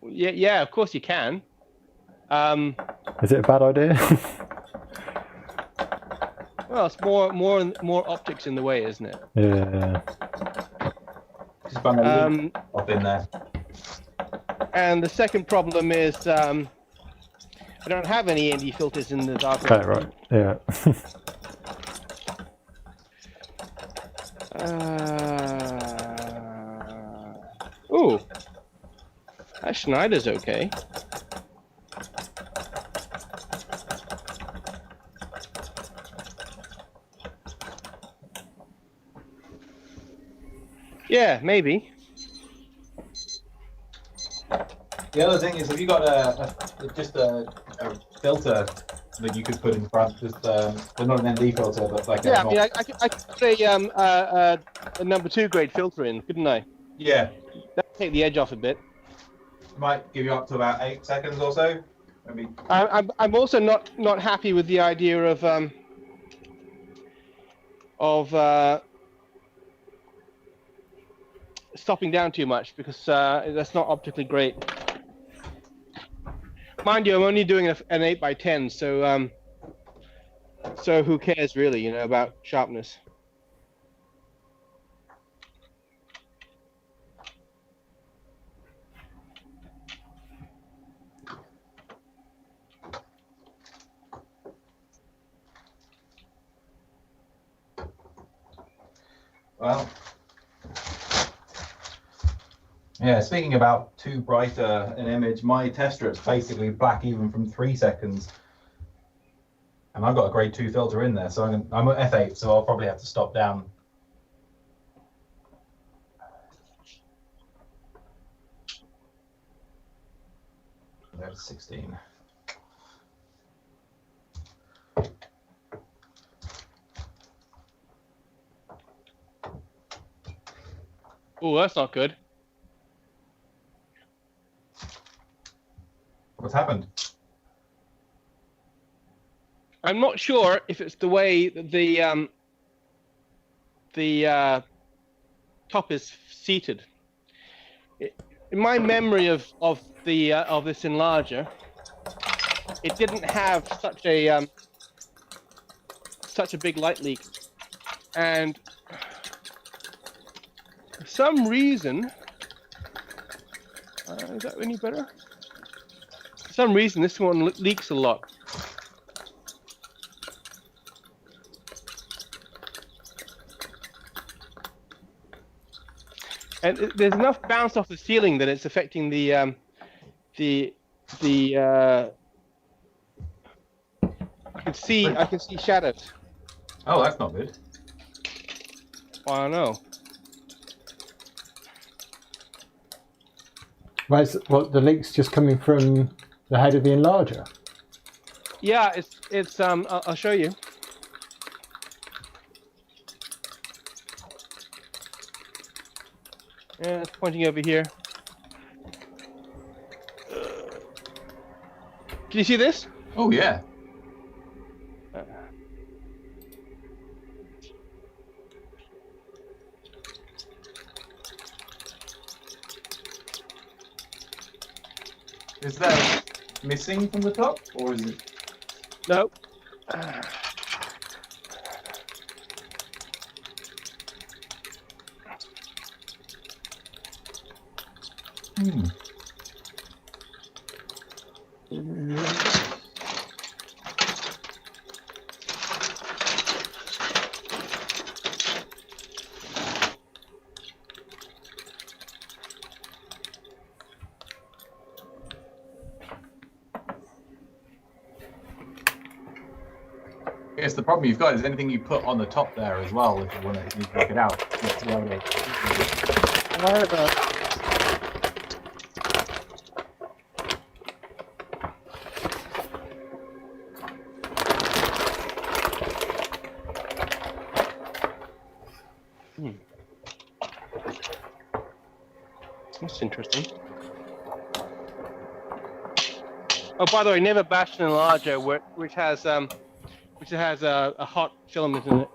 Yeah, of course you can. Is it a bad idea? Well, it's more optics in the way, isn't it? Yeah. Just run a loop up in there. And the second problem is I don't have any ND filters in the Darkroom. Okay, right. Yeah. Ooh, that Schneider's okay. Yeah, maybe. The other thing is, have you got just a filter that you could put in front? Just well, not an ND filter, but like Yeah, I mean, I could put a number 2 grade filter in, couldn't I? yeah, That'd take the edge off a bit. might give you up to about 8 seconds or so. Maybe. I'm also not happy with the idea of stopping down too much, because that's not optically great. Mind you, I'm only doing an 8x10, so who cares really, you know, about sharpness? Well, yeah, speaking about too bright an image, my tester is basically black even from 3 seconds. And I've got a grade 2 filter in there, so I'm at f8, so I'll probably have to stop down. There's 16. Oh, that's not good. What's happened? I'm not sure if it's the way that the top is seated. In my memory of this enlarger, it didn't have such a big light leak, and for some reason, is that any better? For some reason, this one leaks a lot. And there's enough bounce off the ceiling that it's affecting the I can see shadows. Oh, that's not good. I don't know. Where's the leak's just coming from the head of the enlarger? Yeah, it's I'll show you. Yeah, it's pointing over here. Can you see this? Oh, yeah. Is that missing from the top, or is it? No. I guess the problem you've got is anything you put on the top there as well, if you want to work it out. That's interesting. Oh, by the way, never bash an enlarger which has a hot filament in it.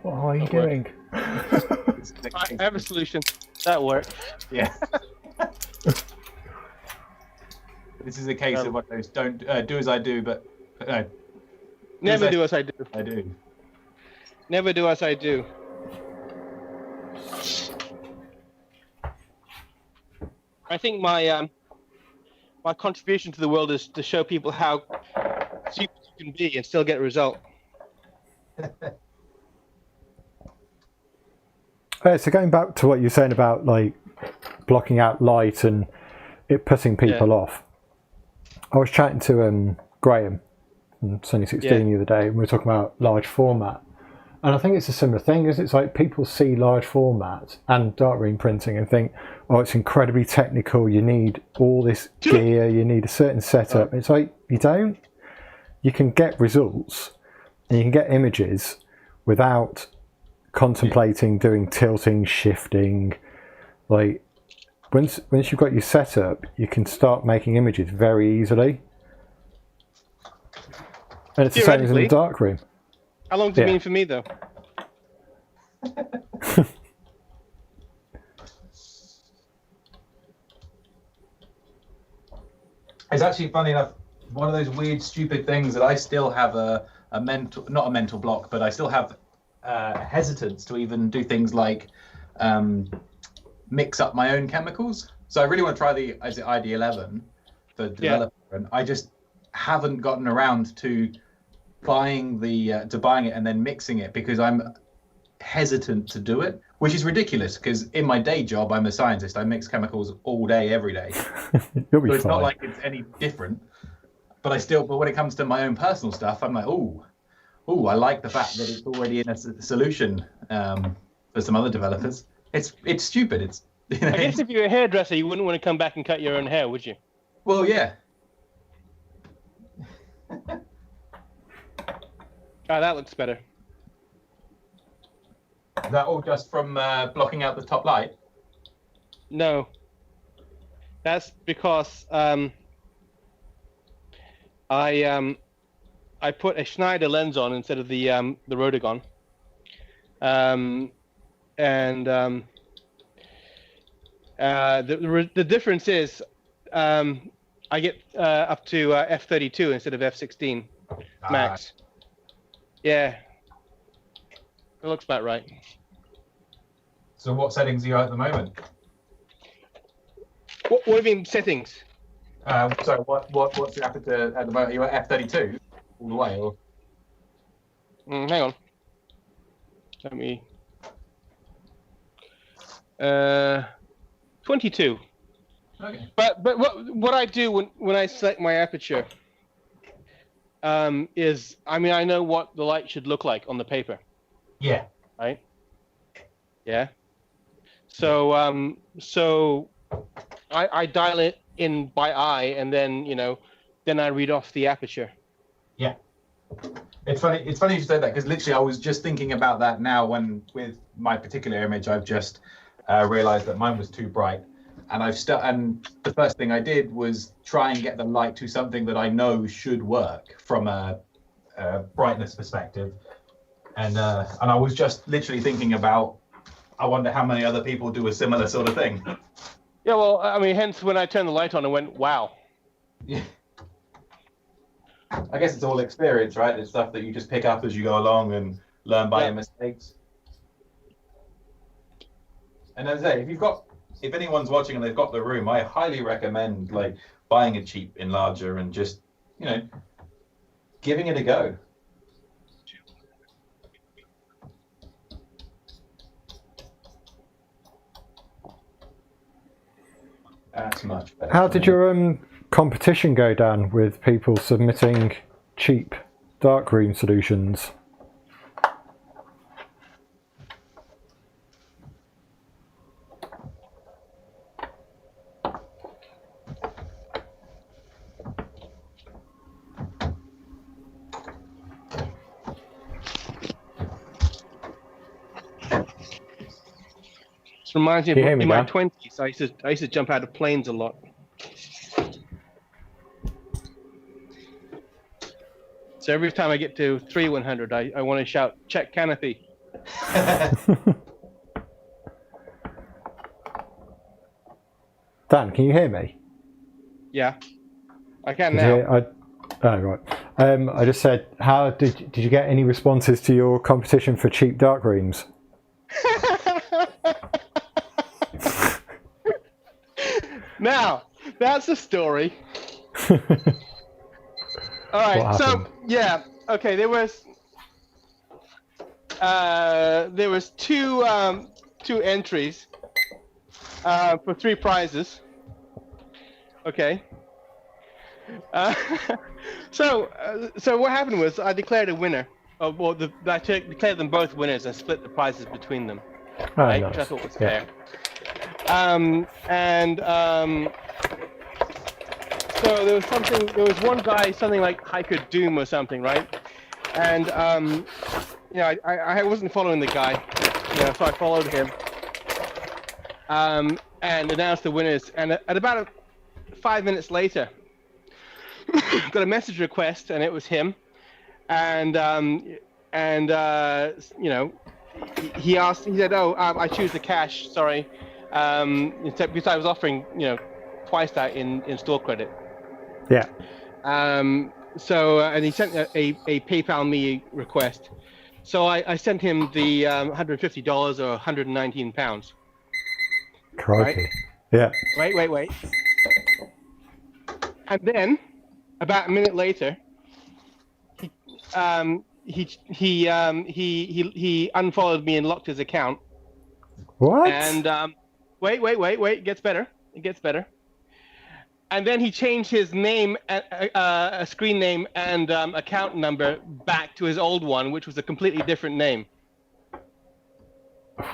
What are you doing? I have a solution. That worked. Yeah. This is a case of one of those don't do as I do, but Never do as I do. I do. Never do as I do. I think my my contribution to the world is to show people how stupid you can be and still get a result. So going back to what you're saying about like blocking out light and it putting people off, I was chatting to Graham from Sunny 16 the other day, and we were talking about large format. And I think it's a similar thing, is it's like people see large format and darkroom printing and think, oh, it's incredibly technical, you need all this gear, you need a certain setup. It's like, you don't. You can get results and you can get images without contemplating doing tilting, shifting. Like, once you've got your setup, you can start making images very easily. And it's the same as in the darkroom. How long does it mean for me, though? It's actually funny enough, one of those weird, stupid things that I still have not a mental block, but I still have hesitance to even do things like mix up my own chemicals. So I really want to try the ID11 for developer, and I just haven't gotten around to buying it and then mixing it because I'm hesitant to do it, which is ridiculous because in my day job I'm a scientist. I mix chemicals all day, every day. You'll be so it's fine. not like it's any different. But when it comes to my own personal stuff, I'm like, oh, I like the fact that it's already in a solution for some other developers. It's stupid. It's I guess if you're a hairdresser, you wouldn't want to come back and cut your own hair, would you? Well, yeah. That looks better. Is that all just from blocking out the top light? No. That's because I put a Schneider lens on instead of the Rotagon. The difference is I get up to f32 instead of f16 max. Yeah, it looks about right. So what settings are you at the moment? What do you mean settings? So what's the aperture at the moment? Are you at f32 all the way, or? Hang on. Let me. 22. Okay. But what I do when I select my aperture is, I mean, I know what the light should look like on the paper. Yeah. Right. Yeah. So I dial it in by eye, and then then I read off the aperture. Yeah. It's funny you said that, because literally I was just thinking about that now when with my particular image I've just realized that mine was too bright, and and the first thing I did was try and get the light to something that I know should work from a brightness perspective, and I was just literally thinking about, I wonder how many other people do a similar sort of thing. Yeah, well, I mean, hence when I turned the light on, I went, wow. Yeah. I guess it's all experience, right? It's stuff that you just pick up as you go along and learn by your mistakes. And as I say, if anyone's watching and they've got the room, I highly recommend like buying a cheap enlarger and just, giving it a go. That's much better. How did your competition go down with people submitting cheap darkroom solutions? This reminds me Can you hear of me in my now? 20s. I used to jump out of planes a lot. So every time I get to 3100, I want to shout, check canopy. Dan, can you hear me? Yeah, I can Did now. you hear- oh, right. I just said, how did you get any responses to your competition for cheap dark rooms? Now, that's the story. All right, What so happened? yeah, okay. There was two entries for 3 prizes. Okay. So what happened was I declared a winner. I declared them both winners and split the prizes between them, Oh, right? nice. Which I thought was Yeah. fair. So there was one guy, something like Hiker Doom or something, right? And I wasn't following the guy, so I followed him. And announced the winners. And at about 5 minutes later, got a message request, and it was him. And he asked. He said, "Oh, I choose the cash. Sorry." Because I was offering, twice that in store credit. Yeah. And he sent a PayPal me request. So I sent him the $150 or £119. Crikey. Right? Yeah. Wait. And then, about a minute later, he unfollowed me and locked his account. What? And wait, it gets better. And then he changed his name, a screen name, and account number back to his old one, which was a completely different name.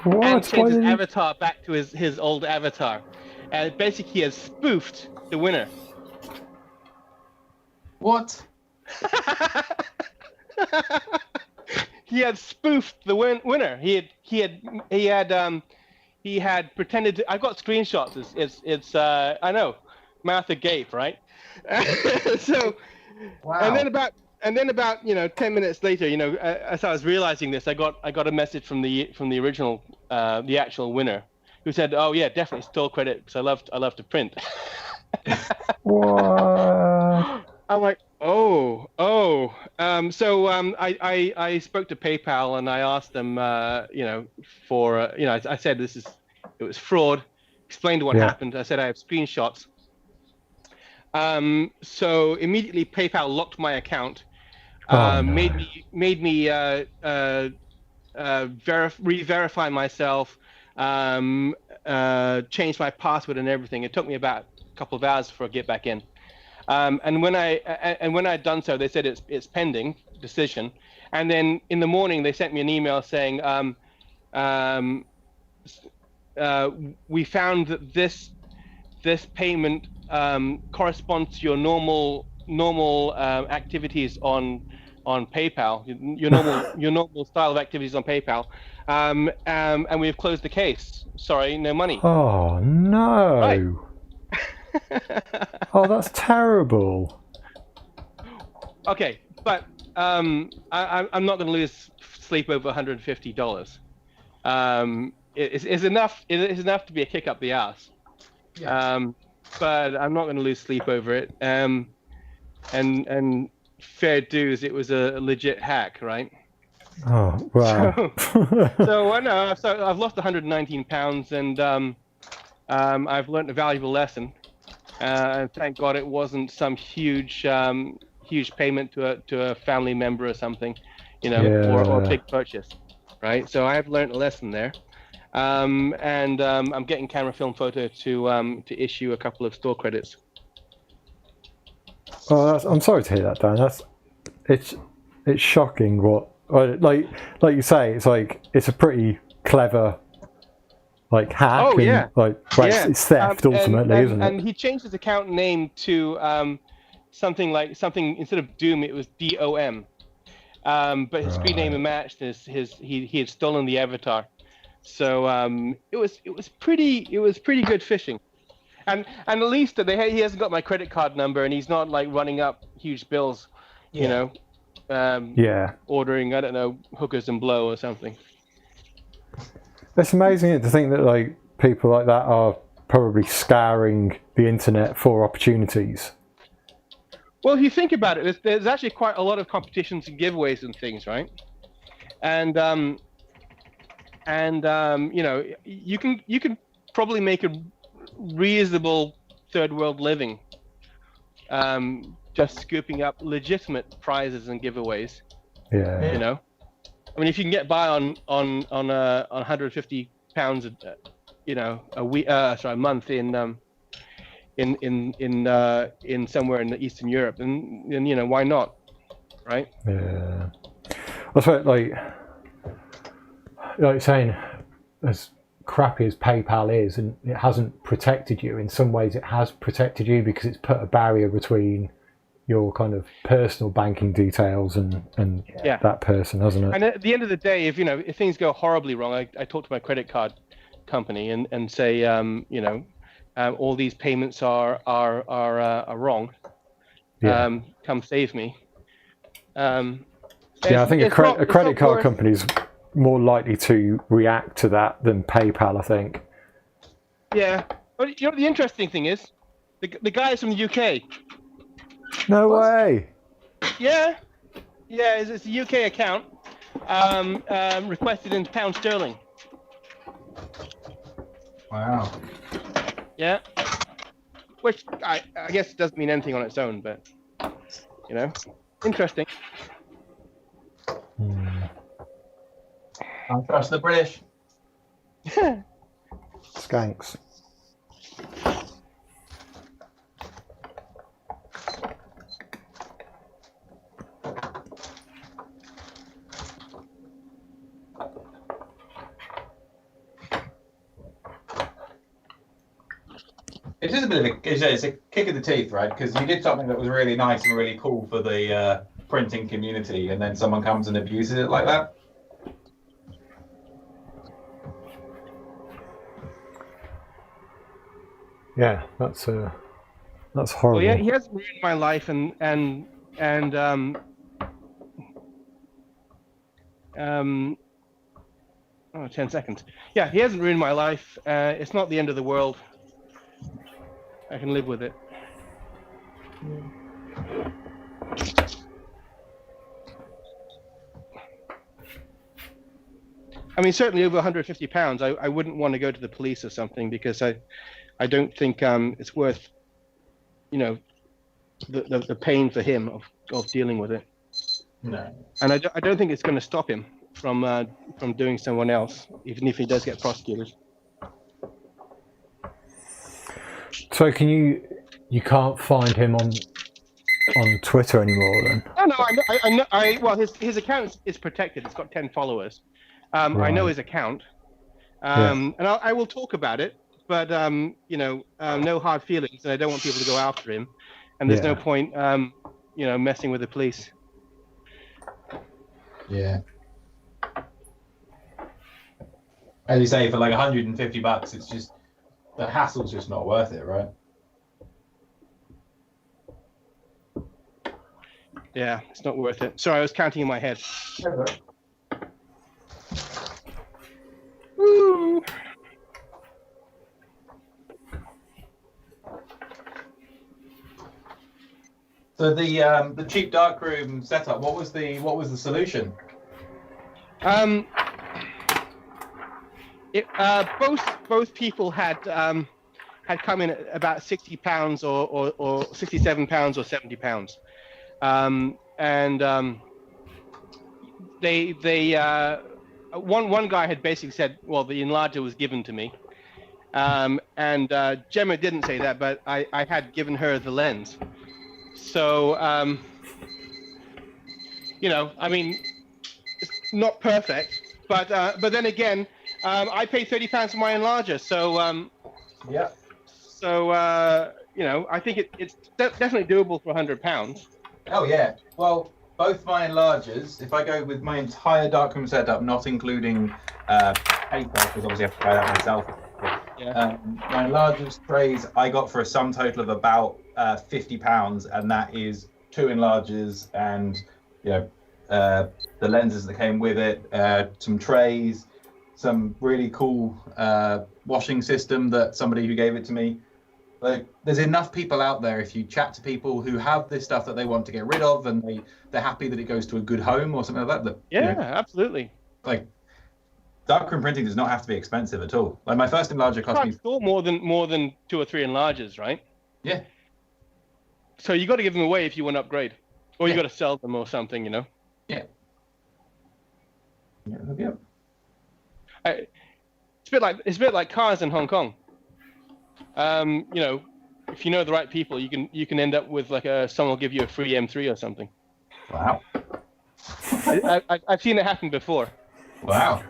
What? And changed his Why did avatar back to his old avatar. And basically, he has spoofed the winner. What? He had spoofed the winner. He had pretended to. I've got screenshots. It's I know, mouth agape, right? So, Wow. and then about 10 minutes later, as I was realizing this, I got a message from the original, the actual winner, who said, "Oh yeah, definitely store credit because I love to print." What? I'm like, oh. I spoke to PayPal and I asked them, I said it was fraud. Explained what happened. I said I have screenshots. So immediately PayPal locked my account. No. Made me re-verify myself. Changed my password and everything. It took me about a couple of hours before I get back in. And when I'd done so, they said it's pending decision. And then in the morning, they sent me an email saying, we found that this payment corresponds to your normal activities on PayPal, your normal style of activities on PayPal, and we've closed the case. Sorry, no money. Oh no! Right. Oh, that's terrible. Okay, but I'm not going to lose sleep over $150. It's enough. It is enough to be a kick up the ass. Yes. But I'm not going to lose sleep over it. And fair dues, it was a legit hack, right? Oh wow. So I know. So I've lost 119 pounds, and I've learned a valuable lesson. And thank God it wasn't some huge payment to a family member or something, or a big purchase, right? So I have learned a lesson there. And I'm getting camera film photo to issue a couple of store credits. Oh, I'm sorry to hear that, Dan. It's shocking what like you say. It's a pretty clever hack. Oh yeah, it's theft ultimately, isn't it? And he changed his account name to something instead of Doom, it was DOM. But his screen name matched he had stolen the avatar. So it was pretty good fishing, and at least he hasn't got my credit card number, and he's not running up huge bills, ordering, I don't know, hookers and blow or something. It's amazing to think that people like that are probably scouring the internet for opportunities. Well, if you think about it, there's actually quite a lot of competitions and giveaways and things, right? And you know, you can probably make a reasonable third world living just scooping up legitimate prizes and giveaways. Yeah. You know, I mean, if you can get by on 150 pounds, you know, a month in somewhere in Eastern Europe, then you know, why not, right? Yeah. That's what, like saying, as crappy as PayPal is, and it hasn't protected you, in some ways it has protected you because it's put a barrier between your kind of personal banking details and that person, hasn't it? And at the end of the day, if things go horribly wrong, I talk to my credit card company and say, you know, all these payments are wrong. Yeah. Come save me. I think a credit card company is more likely to react to that than PayPal, I think. Yeah, but you know, the interesting thing is, the guys from the UK. No way. Yeah, it's a UK account, requested in pound sterling. Wow. Yeah, which I guess doesn't mean anything on its own, but you know, interesting. I trust the British. Skanks. It is a bit of it's a kick in the teeth, right? Because you did something that was really nice and really cool for the printing community, and then someone comes and abuses it like that. Yeah, that's horrible. Well, yeah, he has ruined my life, and 10 seconds. Yeah, he hasn't ruined my life. It's not the end of the world. I can live with it. I mean, certainly over 150 pounds, I wouldn't want to go to the police or something, because I don't think it's worth, you know, the pain for him of dealing with it. No. And I don't think it's going to stop him from doing someone else, even if he does get prosecuted. So you can't find him on Twitter anymore then? I know. Well, his account is protected. It's got 10 followers. Right. I know his account, and I will talk about it. But you know, no hard feelings, and I don't want people to go after him. And there's no point, you know, messing with the police. Yeah. As you say, for like $150, it's just the hassle's just not worth it, right? Yeah, it's not worth it. Sorry, I was counting in my head. Woo! So the cheap darkroom setup, what was the solution? Both people had come in at about £60 or £67 or £70, and one guy had basically said, well, the enlarger was given to me, and Gemma didn't say that, but I had given her the lens. So, you know, I mean, it's not perfect, but then again, I paid £30 for my enlarger, so yeah. So you know, I think it's definitely doable for £100. Oh yeah. Well, both my enlargers, if I go with my entire darkroom setup, not including paper, because obviously I have to buy that myself. Yeah. My enlargers trays I got for a sum total of about £50, and that is 2 enlargers and, you know, the lenses that came with it, some trays, some really cool washing system that somebody who gave it to me. Like, there's enough people out there, if you chat to people who have this stuff that they want to get rid of, and they're happy that it goes to a good home or something like that. Yeah, absolutely. Like, darkroom printing does not have to be expensive at all. Like, my first enlarger cost me Still more than 2 or 3 enlargers, right? Yeah. So you got to give them away if you want to upgrade, or you Yeah. got to sell them or something, you know. Yeah. It's a bit like cars in Hong Kong. You know, if you know the right people, you can end up with like someone will give you a free M3 or something. Wow. I've seen it happen before. Wow.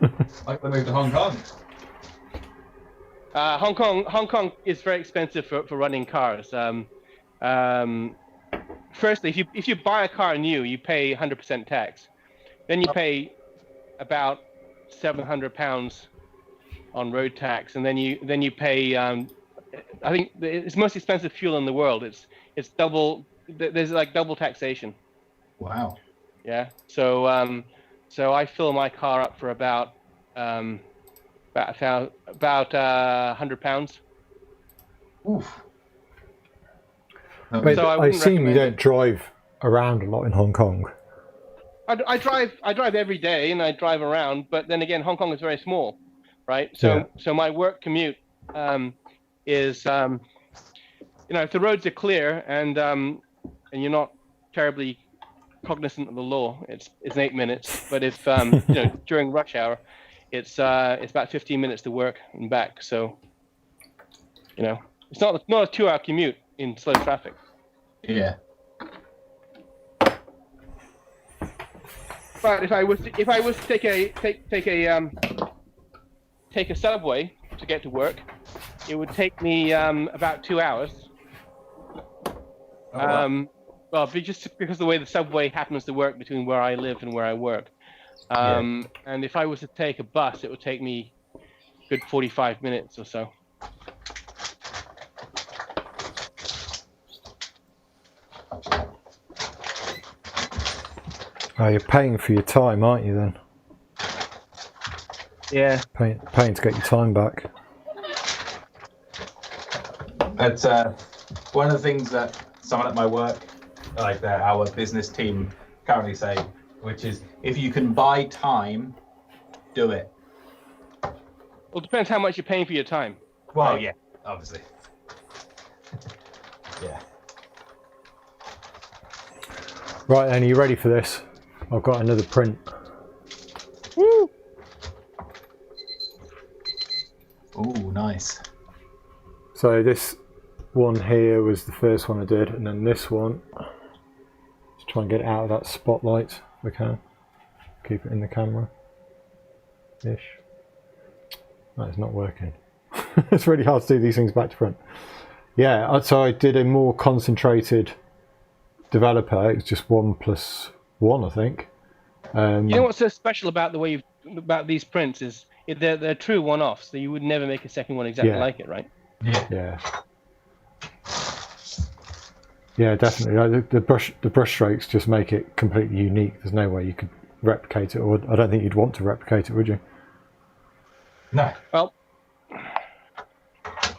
Like the move to Hong Kong. Hong Kong is very expensive for running cars. Firstly, if you buy a car new, you pay 100% tax. Then you pay about £700 on road tax, and then you pay. I think it's the most expensive fuel in the world. It's double. There's like double taxation. Wow. Yeah. So I fill my car up for about £100. Oof. But So I assume you don't drive around a lot in Hong Kong. I drive every day and I drive around, but then again, Hong Kong is very small, right? So my work commute is you know, if the roads are clear and you're not terribly cognizant of the law, it's 8 minutes. But if you know, during rush hour, it's about 15 minutes to work and back. So you know, it's not a 2-hour commute in slow traffic. Yeah. But if I was to take a subway to get to work, it would take me about 2 hours. Wow. Well, just because of the way the subway happens to work between where I live and where I work. And if I was to take a bus, it would take me a good 45 minutes or so. Oh, you're paying for your time, aren't you then? Yeah. Paying to get your time back. That's one of the things that someone at my work, like our business team, currently say, which is, if you can buy time, do it. Well, it depends how much you're paying for your time. Well, right? yeah, obviously. Yeah. Right then, are you ready for this? I've got another print. Woo! Ooh, nice. So this one here was the first one I did, and then this one, let's try and get it out of that spotlight if we can. Keep it in the camera. Ish. That's not working. It's really hard to do these things back to front. Yeah, so I did a more concentrated developer. It's just 1+1, I think. You know what's so special about the way about these prints is they're true one-offs. So you would never make a second one exactly like it, right? Yeah. Yeah, definitely. The brush strokes just make it completely unique. There's no way you could replicate it, or I don't think you'd want to replicate it, would you? No. Well,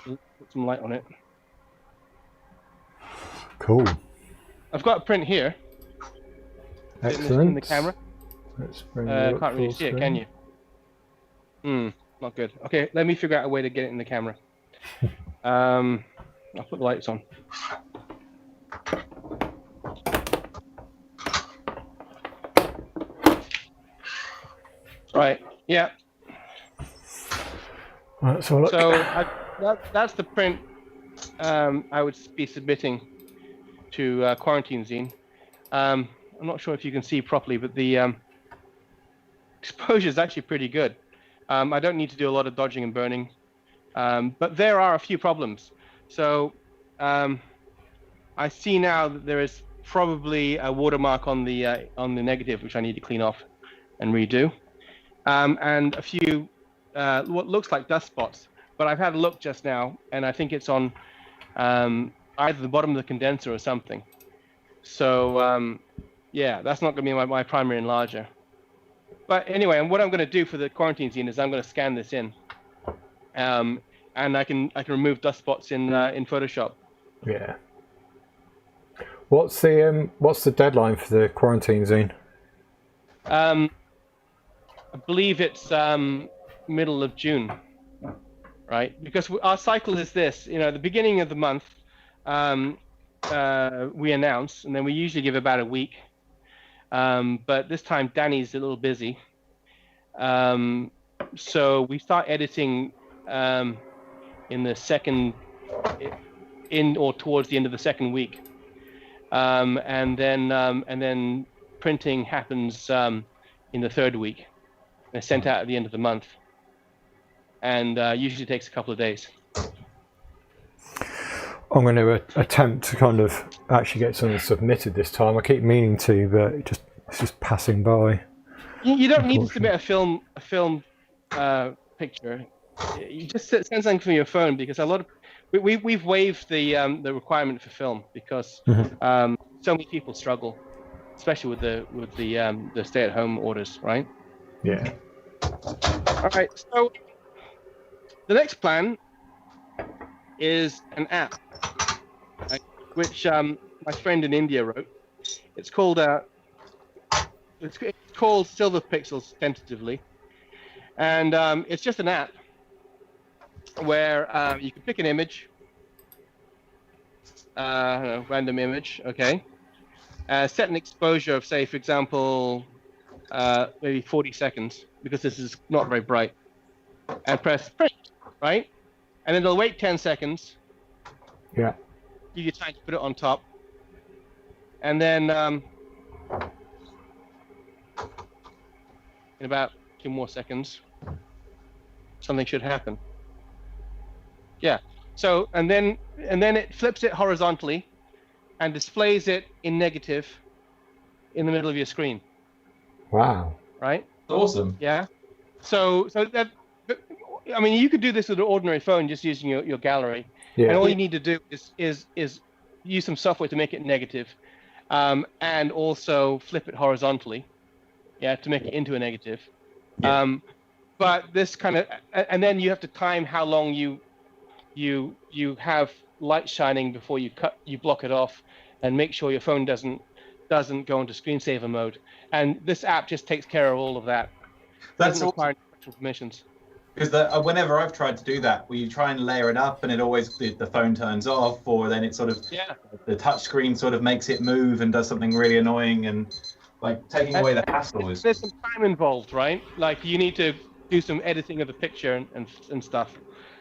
put some light on it. Cool. I've got a print here. Excellent. In the camera. Let's bring it up Can't really full see it, screen. can you? Not good. Okay, let me figure out a way to get it in the camera. I'll put the lights on. Right. Yeah. Right, so look. That's the print I would be submitting to Quarantine Zine. I'm not sure if you can see properly, but the exposure is actually pretty good. I don't need to do a lot of dodging and burning, but there are a few problems. So I see now that there is probably a watermark on the negative, which I need to clean off and redo, and a few what looks like dust spots. But I've had a look just now, and I think it's on either the bottom of the condenser or something. So yeah, that's not going to be my primary enlarger. But anyway, and what I'm going to do for the quarantine zine is I'm going to scan this in, and I can remove dust spots in Photoshop. Yeah. What's the deadline for the quarantine zine? I believe it's middle of June, right? Because our cycle is this, at the beginning of the month, we announce, and then we usually give about a week. But this time Danny's a little busy. So we start editing in the second, or towards the end of the second week. And then printing happens in the third week. They're sent out at the end of the month, and usually takes a couple of days. I'm going to attempt to kind of actually get something submitted this time. I keep meaning to, but it's just passing by. You don't need to submit a film picture. You just send something from your phone, because a lot of we've waived the requirement for film because so many people struggle, especially with the stay-at-home orders, right? Yeah. All right. So the next plan is an app, right, which my friend in India wrote. It's called Silver Pixels tentatively, and it's just an app where you can pick an image, random image, okay, set an exposure of, say, for example, maybe 40 seconds, because this is not very bright, and press print, right? And then it'll wait 10 seconds. Yeah. Give you time to put it on top, and then in about 2 more seconds, something should happen. Yeah. So and then it flips it horizontally and displays it in negative in the middle of your screen. Wow. Right? Awesome. Yeah. So that, I mean, you could do this with an ordinary phone just using your gallery. Yeah. And all you need to do is use some software to make it negative, and also flip it horizontally, to make it into a negative. Yeah. But this kind of, and then you have to time how long you have light shining before you block it off, and make sure your phone doesn't go into screensaver mode. And this app just takes care of all of that. That's doesn't require any special permissions. Because whenever I've tried to do that, where you try and layer it up and it always the phone turns off, or then it sort of the touch screen sort of makes it move and does something really annoying, and like taking away the hassle is. There's some time involved, right? Like you need to do some editing of the picture and stuff.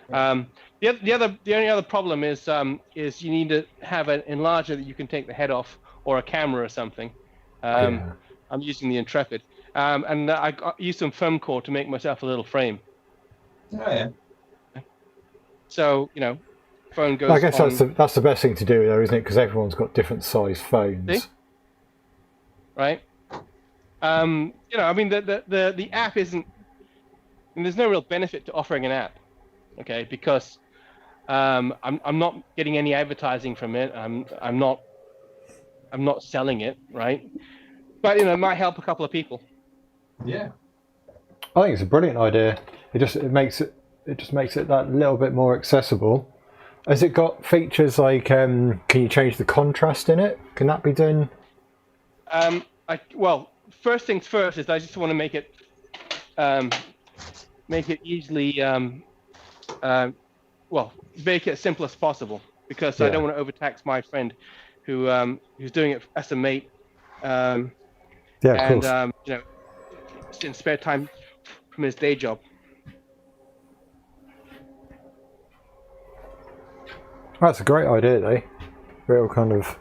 The only other problem is you need to have an enlarger that you can take the head off, or a camera or something. I'm using the Intrepid, and I used some foam core to make myself a little frame. Oh yeah. So phone goes. I guess on, that's the best thing to do, though, isn't it? Because everyone's got different size phones. See? Right. I mean, the app isn't. And there's no real benefit to offering an app, okay? Because I'm not getting any advertising from it. I'm not selling it, right? But it might help a couple of people. Yeah. I think it's a brilliant idea. It just makes it that little bit more accessible. Has it got features like can you change the contrast in it? Can that be done? Well, first things first is I just want to make it easily make it as simple as possible, because I don't want to overtax my friend who's doing it as a mate. Of course. In spare time from his day job. That's a great idea, though. Real kind of.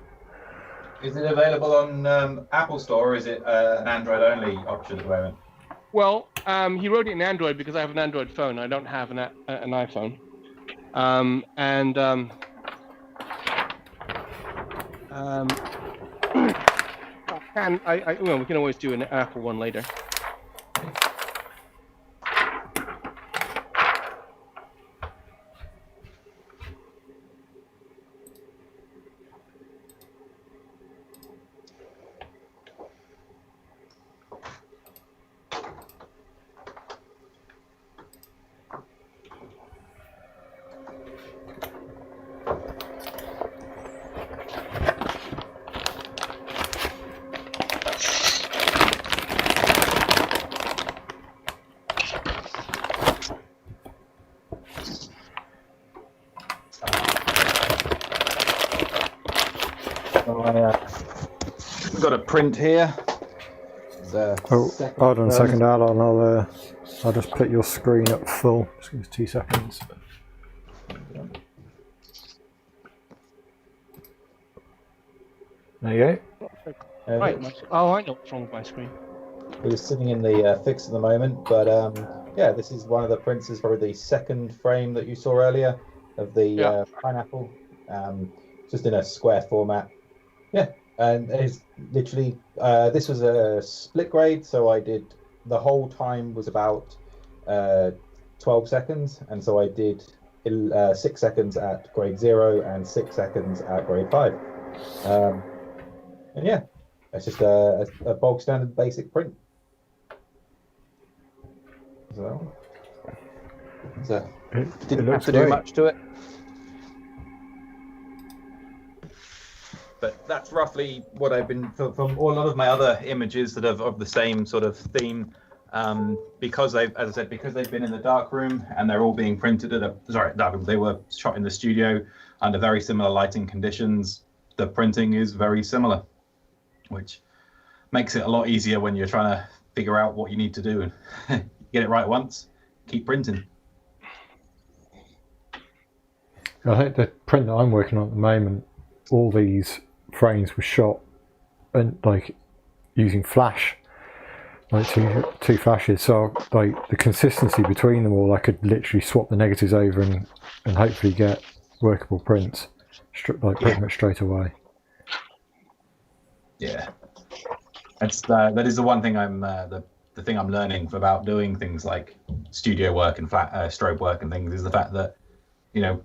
Is it available on Apple Store, or is it an Android only option at the moment? Well, he wrote it in Android because I have an Android phone. I don't have an iPhone. We can always do an Apple one later. got a print here. Hold on a second, Alan. I'll just put your screen up full. Just give us 2 seconds. There you go. Right. I know what's wrong with my screen. We're sitting in the fix at the moment, but yeah, this is one of the prints. Is probably the second frame that you saw earlier of the pineapple, just in a square format. Yeah, and it's literally this was a split grade, so I did the whole time was about 12 seconds, and so I did 6 seconds at grade 0 and 6 seconds at grade 5. And yeah, it's just a bog standard basic print. So didn't have to do much to it. But that's roughly what I've been from a lot of my other images that are of the same sort of theme. Because as I said, because they've been in the darkroom and they're all being printed darkroom. They were shot in the studio under very similar lighting conditions. The printing is very similar, which makes it a lot easier when you're trying to figure out what you need to do and get it right once. Keep printing. I think the print that I'm working on at the moment, all these frames were shot and like using flash, like two flashes. So like the consistency between them all, I could literally swap the negatives over and hopefully get workable prints, pretty much straight away. Yeah, that is the one thing I'm the thing I'm learning about doing things like studio work and strobe work and things is the fact that, you know,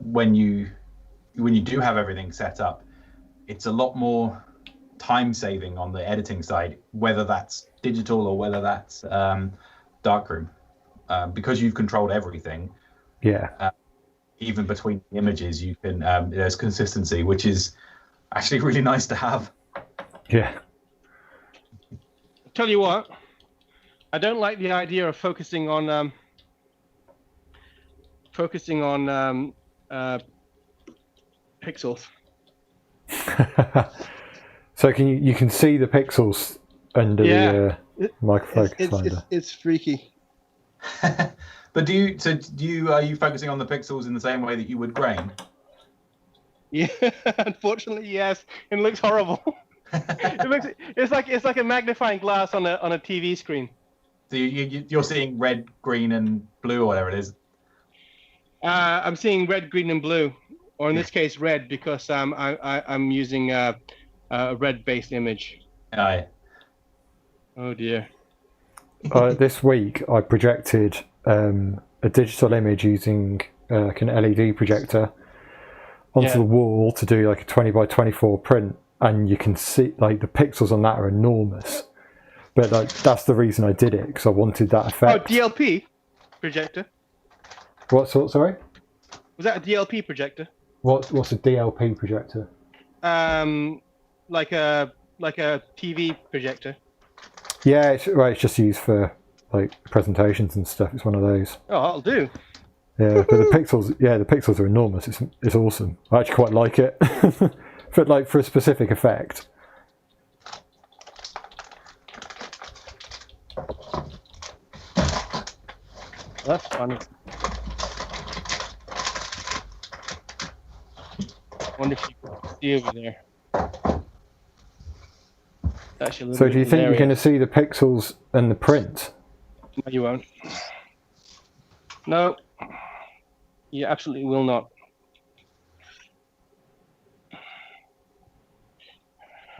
when you do have everything set up, it's a lot more time saving on the editing side, whether that's digital or whether that's darkroom, because you've controlled everything. Yeah. Even between images, you can there's consistency, which is actually really nice to have. Yeah. Tell you what, I don't like the idea of focusing on pixels. So you can see the pixels under the microfocus slider. It's freaky. But are you focusing on the pixels in the same way that you would grain? Yeah, unfortunately, yes. It looks horrible. It's like a magnifying glass on a TV screen. So you're seeing red, green, and blue, or whatever it is. I'm seeing red, green, and blue, or in this case, red, because I'm using a red-based image. Aye. Oh dear. This week I projected a digital image using like an LED projector onto the wall to do like a 20 by 24 print, and you can see like the pixels on that are enormous. But like that's the reason I did it, because I wanted that effect. Oh, DLP projector. What sort? Sorry. Was that a DLP projector? What's a DLP projector? Like a TV projector. Yeah, it's just used for like presentations and stuff. It's one of those. Oh, that'll do. Yeah, but the pixels are enormous. It's awesome. I actually quite like it, for a specific effect. That's funny. Wonder if you can see over there. So do you think you're going to see the pixels and the print? No, you won't. No, you absolutely will not.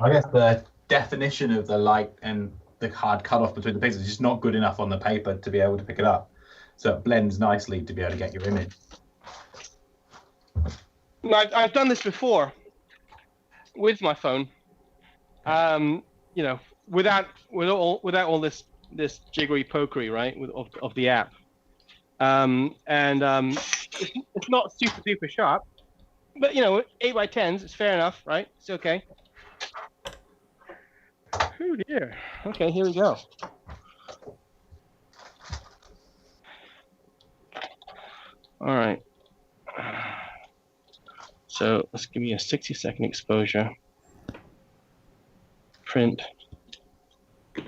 I guess the definition of the light and the hard cutoff between the pixels is just not good enough on the paper to be able to pick it up. So it blends nicely to be able to get your image. I've done this before with my phone. You know, without all this jiggery pokery, right, of the app. It's not super duper sharp, but you know, 8x10s, it's fair enough, right? It's okay. Oh dear. Okay, here we go. All right. So let's give me a 60-second exposure. print,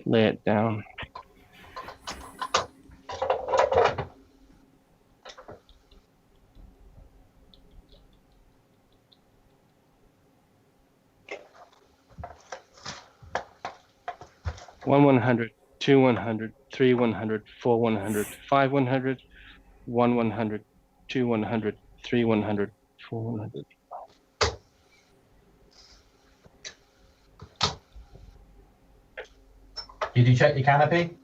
lay it down. One 100, two 100, three 100, four 100, five 100, one 100, two 100, three 100, four 100. Did you check your canopy?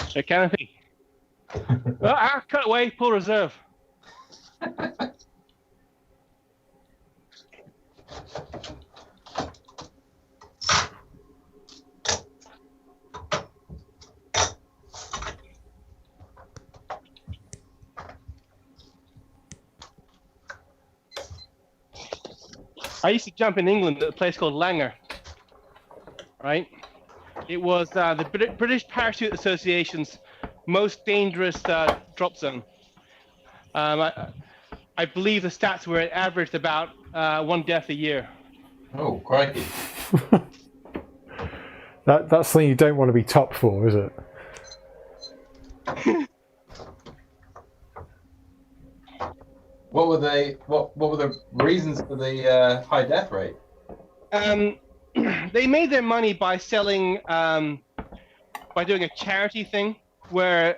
Check canopy. Cut away, pull reserve. I used to jump in England at a place called Langer, right? It was the British Parachute Association's most dangerous drop zone. I believe the stats were it averaged about one death a year. Oh, crikey. That's something you don't want to be top for, is it? What were the reasons for the high death rate? They made their money by selling, by doing a charity thing where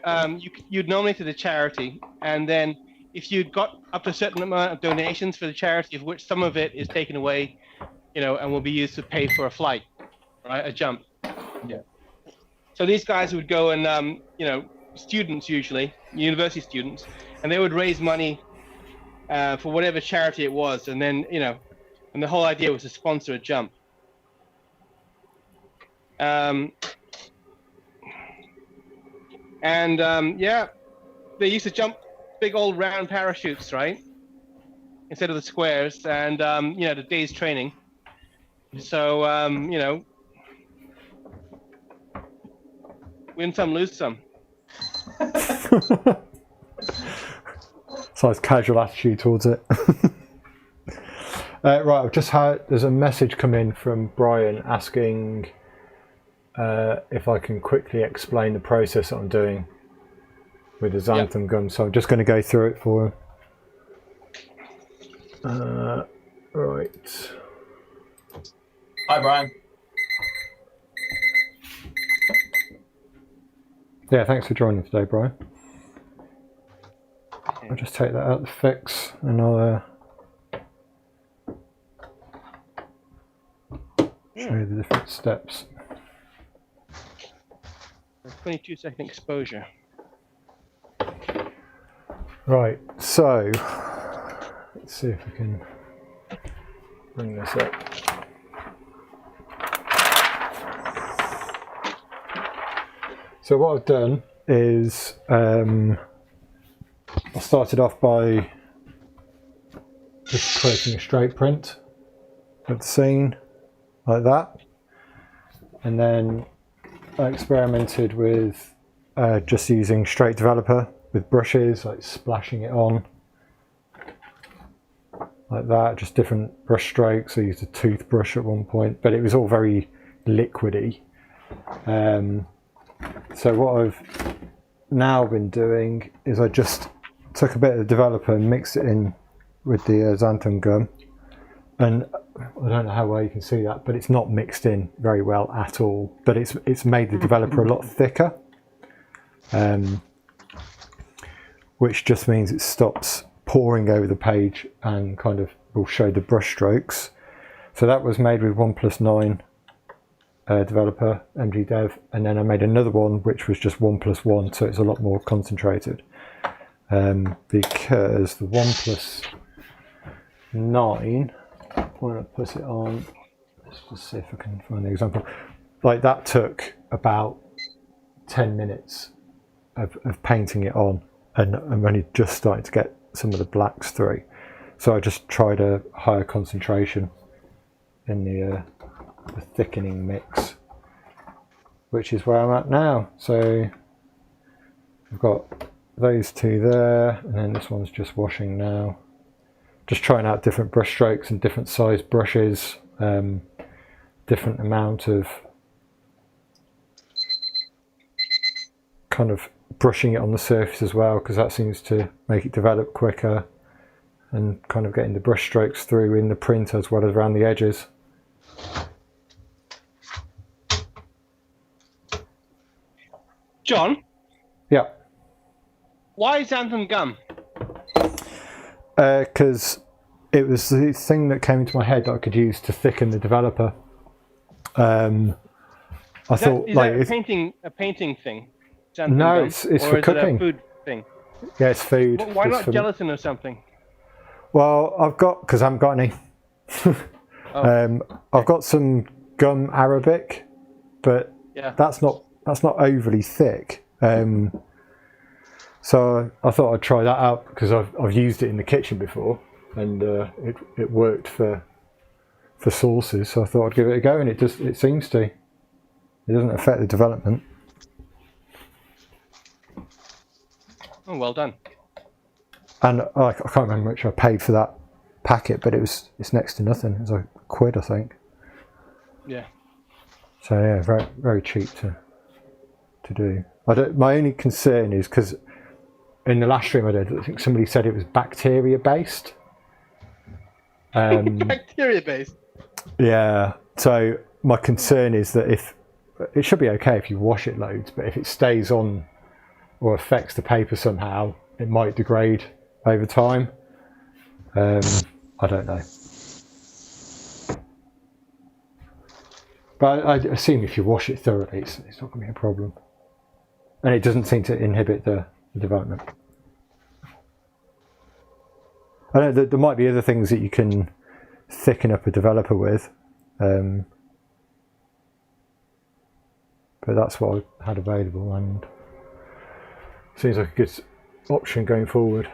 you'd nominate to the charity, and then if you got up to a certain amount of donations for the charity, of which some of it is taken away, and will be used to pay for a flight, right, a jump. Yeah. So these guys would go and, students usually, university students, and they would raise money for whatever charity it was, and then, and the whole idea was to sponsor a jump. They used to jump big old round parachutes, right? Instead of the squares, and the day's training. So win some, lose some. So it's casual attitude towards it. Right, I've just had, there's a message come in from Brian asking if I can quickly explain the process that I'm doing with the xanthan gum. So I'm just going to go through it for him. Right. Hi, Brian. Yeah, thanks for joining today, Brian. I'll just take that out of the fix and I'll show you the different steps. 22-second exposure. Right, so let's see if we can bring this up. So what I've done is I started off by just creating a straight print of the scene like that, and then I experimented with just using straight developer with brushes, like splashing it on like that, just different brush strokes. I used a toothbrush at one point, but it was all very liquidy. So what I've now been doing is I just took a bit of the developer and mixed it in with the xanthan gum, and I don't know how well you can see that, but it's not mixed in very well at all, but it's made the developer a lot thicker, which just means it stops pouring over the page and kind of will show the brush strokes. So that was made with 1+9 developer, MG-Dev, and then I made another one which was just 1+1, so it's a lot more concentrated, because the 1+9, when I put it on, let's just see if I can find the example, like that took about 10 minutes of painting it on, and I'm only just starting to get some of the blacks through, so I just tried a higher concentration in the thickening mix, which is where I'm at now. So I've got those two there, and then this one's just washing now. Just trying out different brush strokes and different size brushes, different amount of kind of brushing it on the surface as well, because that seems to make it develop quicker, and kind of getting the brush strokes through in the print as well as around the edges. John, Yeah. why xanthan gum? Because it was the thing that came into my head that I could use to thicken the developer. I thought, Is like, that a painting thing? Xanthan no, gum? it's Or for is cooking. It a food thing? Yeah, it's food. Well, why It's not for- gelatin or something? Well, because I haven't got any. I've got some gum Arabic, but Yeah. that's not overly thick. So I thought I'd try that out because I've used it in the kitchen before, and it worked for sauces. So I thought I'd give it a go, and it seems to. It doesn't affect the development. Oh, well done. And I can't remember how much I paid for that packet, but it's next to nothing. It was like £1, I think. Yeah. So yeah, very very cheap to do. My only concern is because in the last stream I did, I think somebody said it was bacteria based. Bacteria based. Yeah. So my concern is that if it should be okay if you wash it loads, but if it stays on or affects the paper somehow, it might degrade over time. I don't know. But I assume if you wash it thoroughly, it's not going to be a problem. And it doesn't seem to inhibit the development. I know that there might be other things that you can thicken up a developer with. But that's what I had available, and seems like a good option going forward.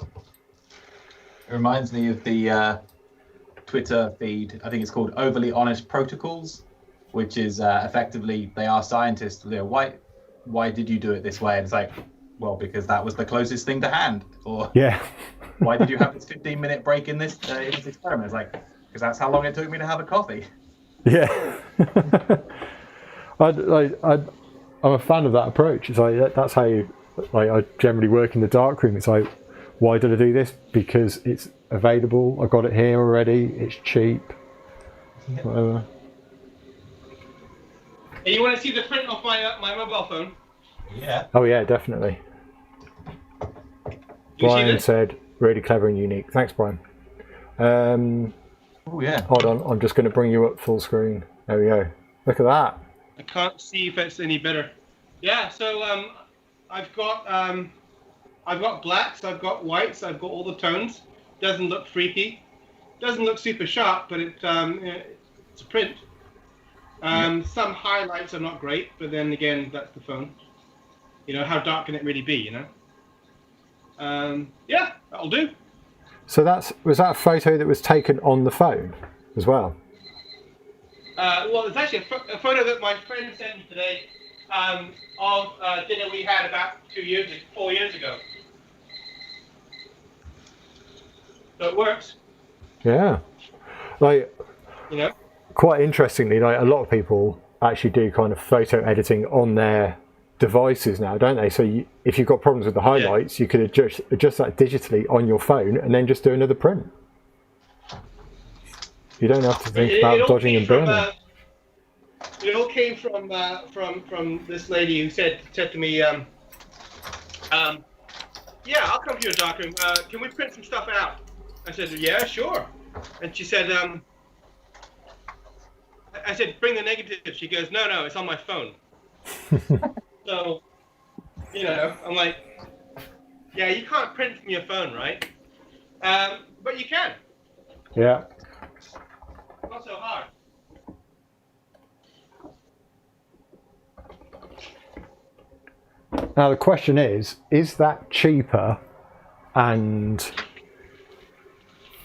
It reminds me of the Twitter feed. I think it's called Overly Honest Protocols, which is effectively they ask scientists, why did you do it this way? And it's like, well, because that was the closest thing to hand. Or Yeah. why did you have this 15-minute break in this experiment? It's like, because that's how long it took me to have a coffee. Yeah. I'm a fan of that approach. It's like that's how I generally work in the darkroom. It's like, why did I do this? Because it's available. I got it here already. It's cheap. Yeah. Whatever. Hey, you want to see the print of my mobile phone? Yeah. Oh yeah, definitely. You see Brian this? said, really clever and unique. Thanks, Brian. Oh yeah. Hold on, I'm just going to bring you up full screen. There we go. Look at that. I can't see if it's any better. Yeah, so I've got blacks, I've got whites, I've got all the tones. Doesn't look freaky. Doesn't look super sharp, but it's a print. Some highlights are not great, but then again, that's the phone. You know, how dark can it really be, you know? Yeah, that'll do. So was that a photo that was taken on the phone as well? Well, it's actually a photo that my friend sent me today of dinner we had about 4 years ago. So it works, Yeah. Like, you know? quite interestingly, like a lot of people actually do kind of photo editing on their devices now, don't they? So if you've got problems with the highlights, you could adjust that digitally on your phone and then just do another print. You don't have to think about dodging and burning. It all came from this lady who said to me, yeah, I'll come to your darkroom. Can we print some stuff out? I said, yeah, sure. And she said, I said, bring the negative. She goes, no, it's on my phone. So, you know, I'm like, yeah, you can't print from your phone, right? But you can. Yeah. Not so hard. Now the question is that cheaper and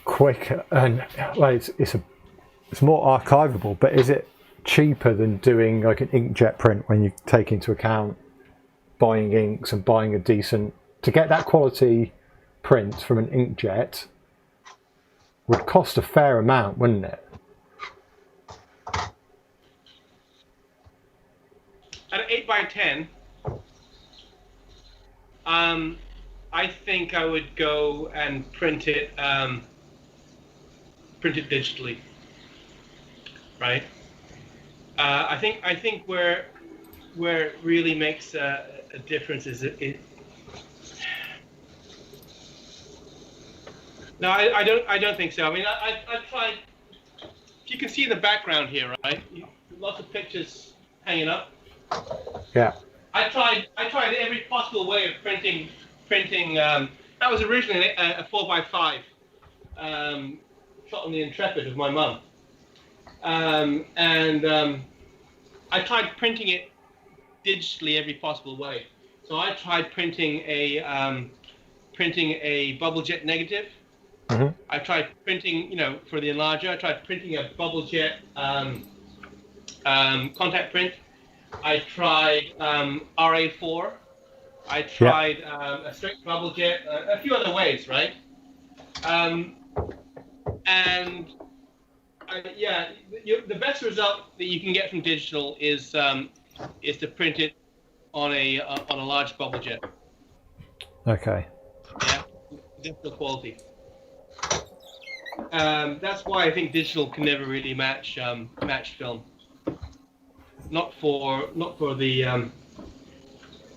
quicker? And well, it's more archivable, but is it cheaper than doing like an inkjet print when you take into account buying inks and buying a decent, to get that quality print from an inkjet would cost a fair amount, wouldn't it? At an 8x10, I think I would go and print it digitally, right? I think where it really makes a difference is it. No, I don't think so. I mean, I tried. You can see in the background here, right? Lots of pictures hanging up. Yeah. I tried every possible way of printing. That was originally a 4x5 shot on the Intrepid of my mum, and I tried printing it digitally every possible way. So I tried printing a bubble jet negative. Mm-hmm. I tried printing, for the enlarger. I tried printing a bubble jet contact print. I tried RA4. I tried a straight bubble jet, a few other ways, right? The best result that you can get from digital is to print it on a large bubble jet. Okay. Yeah, digital quality. That's why I think digital can never really match film. Not for the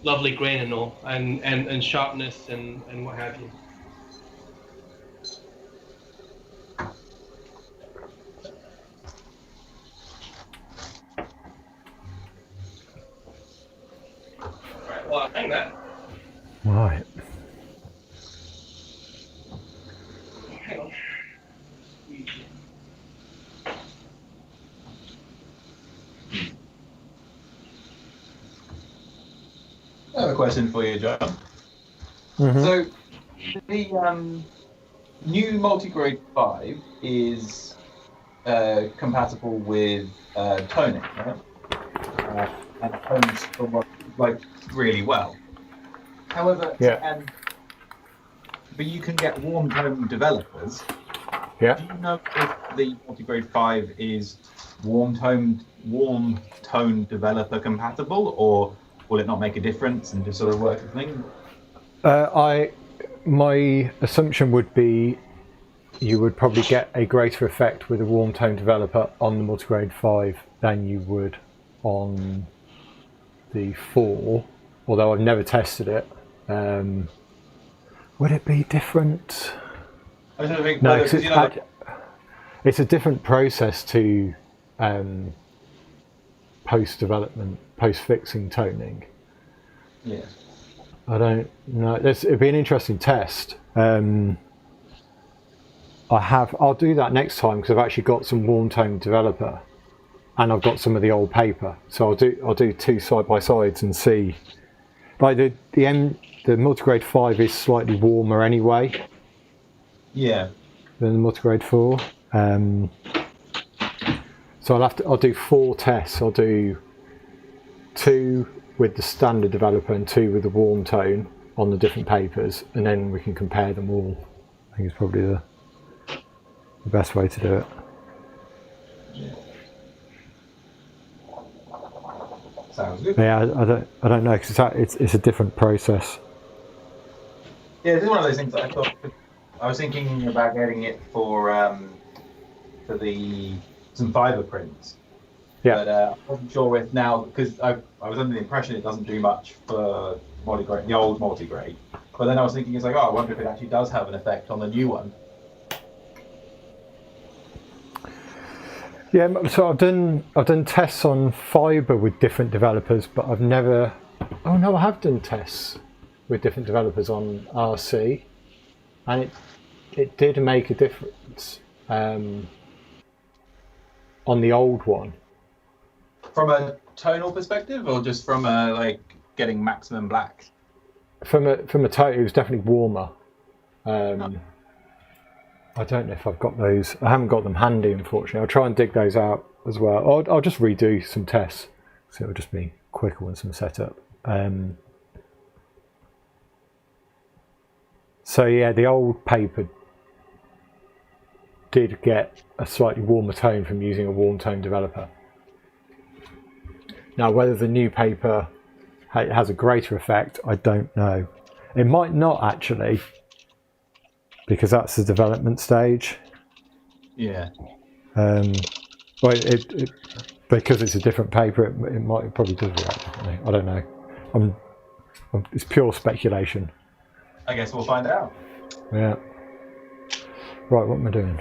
lovely grain and all, and sharpness and what have you. Right, well, hang that. Right. Hang on. I have a question for you, John. Mm-hmm. So, the new multigrade 5 is compatible with toning, right? And tones like really well. However, Yeah. But you can get warm tone developers. Yeah. Do you know if the multigrade 5 is warm tone developer compatible, or will it not make a difference and just sort of work the thing? My assumption would be you would probably get a greater effect with a warm tone developer on the multigrade 5 than you would on the 4, although I've never tested it. Would it be different? I don't think. No, 'cause it's a different process to post-development, post-fixing toning. Yeah. I don't know. It'd be an interesting test. I'll do that next time because I've actually got some warm tone developer, and I've got some of the old paper. So I'll do two side by sides and see. Like the multigrade 5 is slightly warmer anyway. Yeah. Than the multigrade 4. So I'll do 4 tests. I'll do 2 with the standard developer and 2 with the warm tone on the different papers, and then we can compare them all. I think it's probably the best way to do it. Yeah. Sounds good. Yeah, I don't know because it's a different process. Yeah, this is one of those things that I thought. I was thinking about getting it for some fiber prints. Yeah. But I wasn't sure if now, because I was under the impression it doesn't do much for multigrade, the old multigrade. But then I was thinking, it's like, I wonder if it actually does have an effect on the new one. Yeah, so I've done tests on fiber with different developers, but I've never. Oh no, I have done tests with different developers on RC, and it did make a difference on the old one. From a tonal perspective, or just from a getting maximum black? From a tone, it was definitely warmer. I don't know if I've got those. I haven't got them handy, unfortunately. I'll try and dig those out as well. I'll just redo some tests, so it'll just be quicker once I'm set up. So yeah, the old paper did get a slightly warmer tone from using a warm tone developer. Now, whether the new paper has a greater effect, I don't know. It might not actually, because that's the development stage. Yeah. Well, because it's a different paper, it probably does react differently. I don't know. It's pure speculation. I guess we'll find out. Yeah. Right, what am I doing?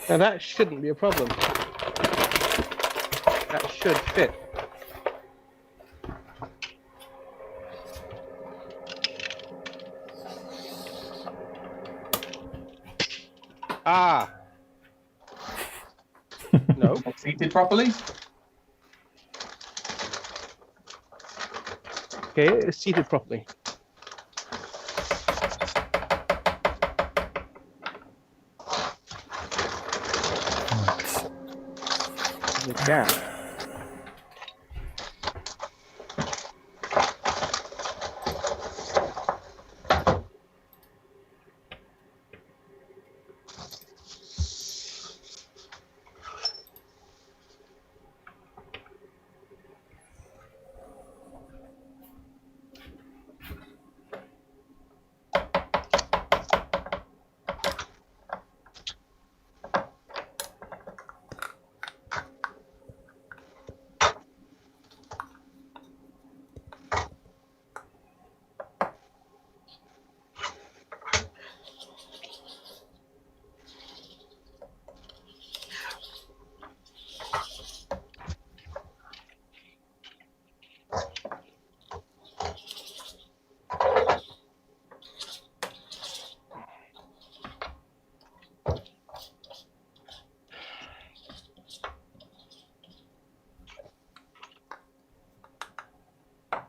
Now that shouldn't be a problem. That should fit. Ah. No. Seated properly? Okay, it's seated properly. Yeah.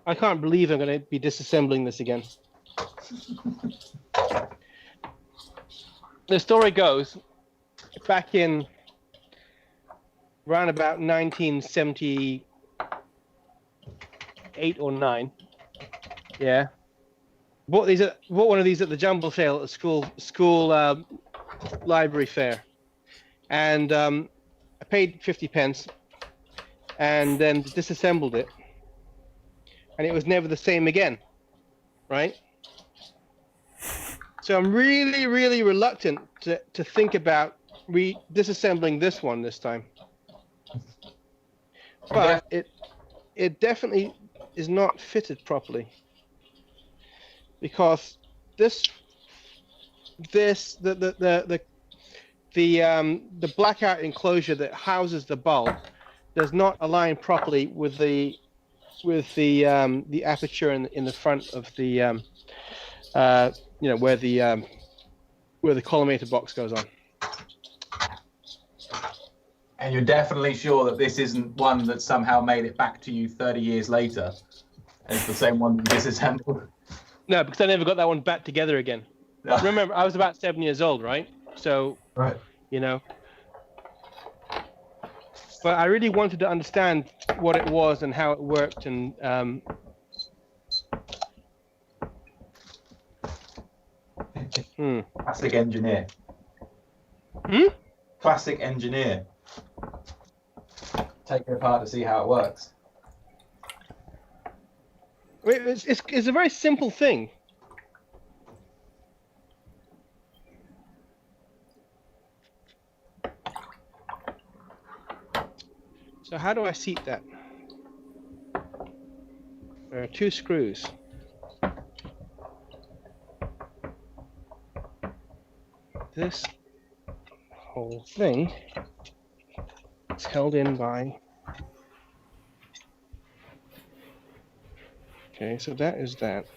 I can't believe I'm going to be disassembling this again. The story goes, back in around about 1978 or 9, yeah, bought one of these at the jumble sale at the school library fair, and I paid 50 pence, and then disassembled it. And it was never the same again, right? So I'm really, really reluctant to think about disassembling this one this time. But it definitely is not fitted properly, because the blackout enclosure that houses the bulb does not align properly with the aperture in the front of the where the collimator box goes on. And you're definitely sure that this isn't one that somehow made it back to you 30 years later? It's the same one you disassembled? No, because I never got that one back together again. Remember, I was about 7 years old, right? So, right. But I really wanted to understand what it was and how it worked, and Classic engineer. Classic engineer. Take it apart to see how it works. It's a very simple thing. So how do I seat that? There are 2 screws. This whole thing is held in by... Okay, so that is that.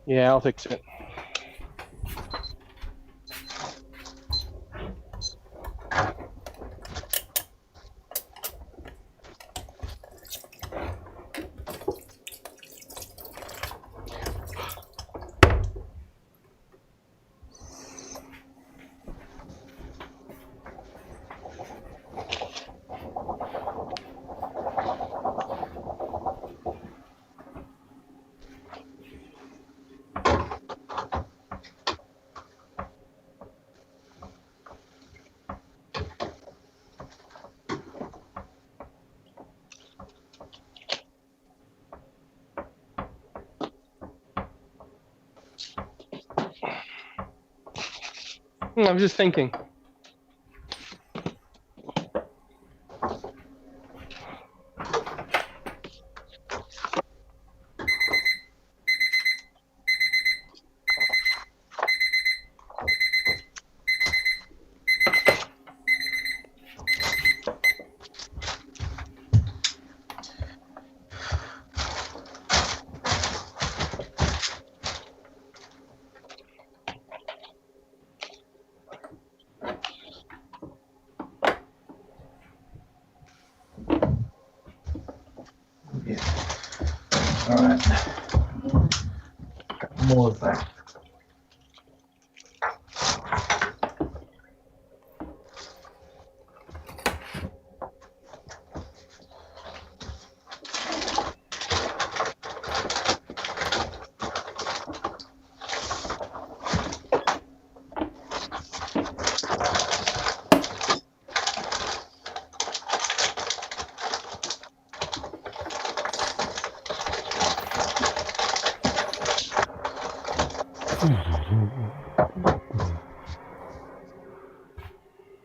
Yeah, I'll fix it. I'm just thinking. All right. More of that.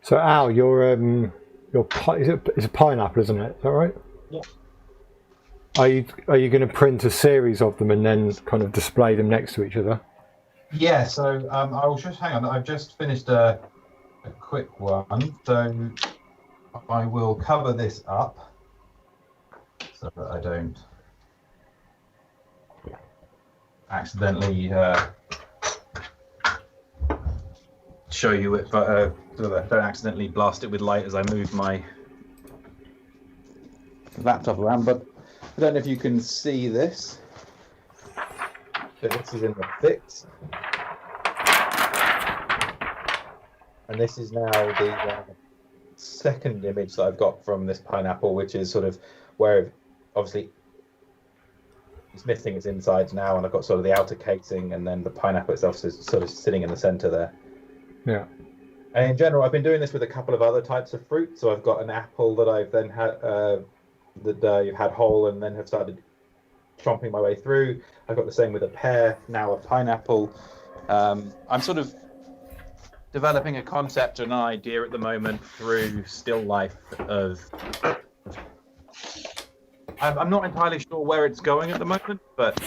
So Al, your it's a pineapple, isn't it? Is that right? Yeah. Are you going to print a series of them and then kind of display them next to each other? Yeah, so I'll just hang on. I've just finished a quick one, so I will cover this up so that I don't accidentally show you it, but so that I don't accidentally blast it with light as I move my laptop around. But I don't know if you can see this. So this is in the fix. And this is now the second image that I've got from this pineapple, which is sort of where obviously it's missing its insides now, and I've got sort of the outer casing, and then the pineapple itself is sort of sitting in the center there. Yeah. And in general, I've been doing this with a couple of other types of fruit. So I've got an apple that I've then had you've had whole, and then have started chomping my way through. I've got the same with a pear, now a pineapple. I'm sort of developing a concept and an idea at the moment through still life of. I'm not entirely sure where it's going at the moment, but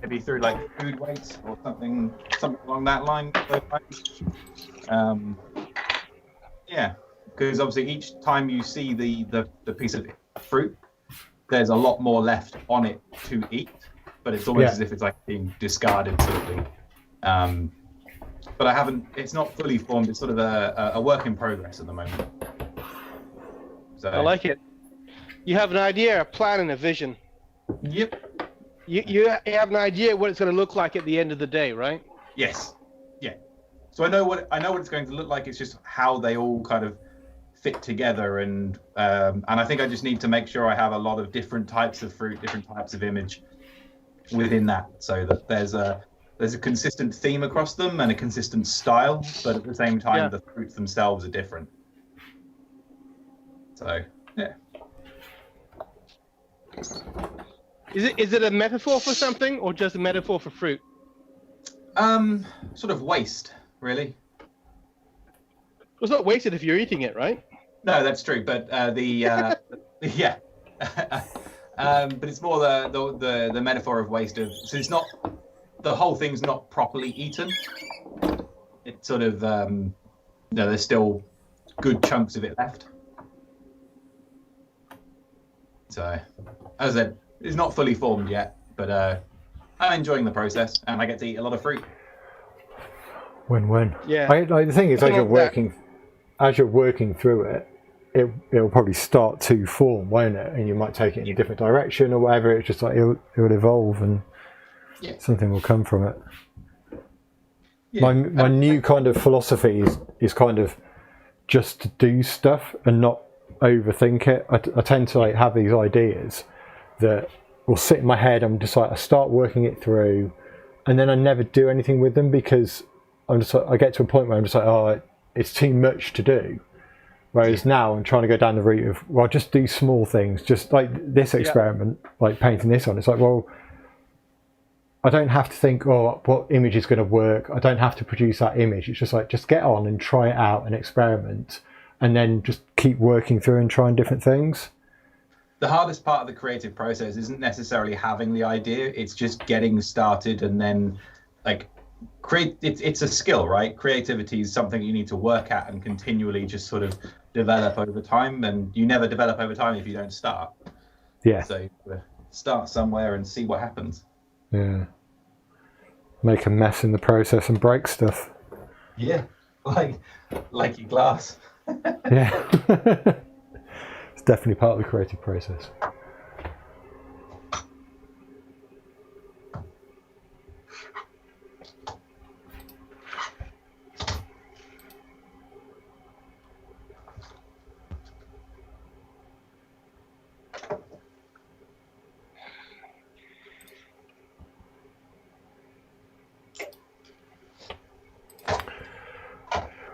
maybe through like food waste or something along that line. Yeah, because obviously each time you see the piece of fruit, there's a lot more left on it to eat, but it's almost as if it's like being discarded sort of thing. But I haven't. It's not fully formed. It's sort of a work in progress at the moment. So, I like it. You have an idea, a plan, and a vision. Yep. You have an idea what it's going to look like at the end of the day, right? Yes. Yeah. So I know what it's going to look like. It's just how they all kind of fit together, and I think I just need to make sure I have a lot of different types of fruit, different types of image within that, so that there's a consistent theme across them and a consistent style, but at the same time the fruits themselves are different. So yeah. Is it a metaphor for something, or just a metaphor for fruit? Sort of waste, really. Well, it's not wasted if you're eating it, right? No, that's true. But yeah. But it's more the metaphor of waste of. So it's not the whole thing's not properly eaten. It's sort of there's still good chunks of it left. So, as I said, it's not fully formed yet, but I'm enjoying the process, and I get to eat a lot of fruit. Win-win. Yeah. The thing is, as you're working through it, it'll probably start to form, won't it? And you might take it in a different direction or whatever. It's just like it will evolve, and something will come from it. Yeah. My new kind of philosophy is kind of just to do stuff and not overthink it. I tend to have these ideas that will sit in my head. I'm just I start working it through, and then I never do anything with them because I'm just I get to a point where I'm just oh, it's too much to do. Whereas now I'm trying to go down the route of well, just do small things, just like this experiment, like painting this on. It's like well, I don't have to think, oh, what image is going to work. I don't have to produce that image. It's just like, just get on and try it out and experiment, and then just keep working through and trying different things. The hardest part of the creative process isn't necessarily having the idea. It's just getting started, and then like it's a skill, right? Creativity is something you need to work at and continually just sort of develop over time, and you never develop over time if you don't start. Yeah. So start somewhere and see what happens. Yeah. Make a mess in the process and break stuff. Yeah, like your glass. Yeah. It's definitely part of the creative process.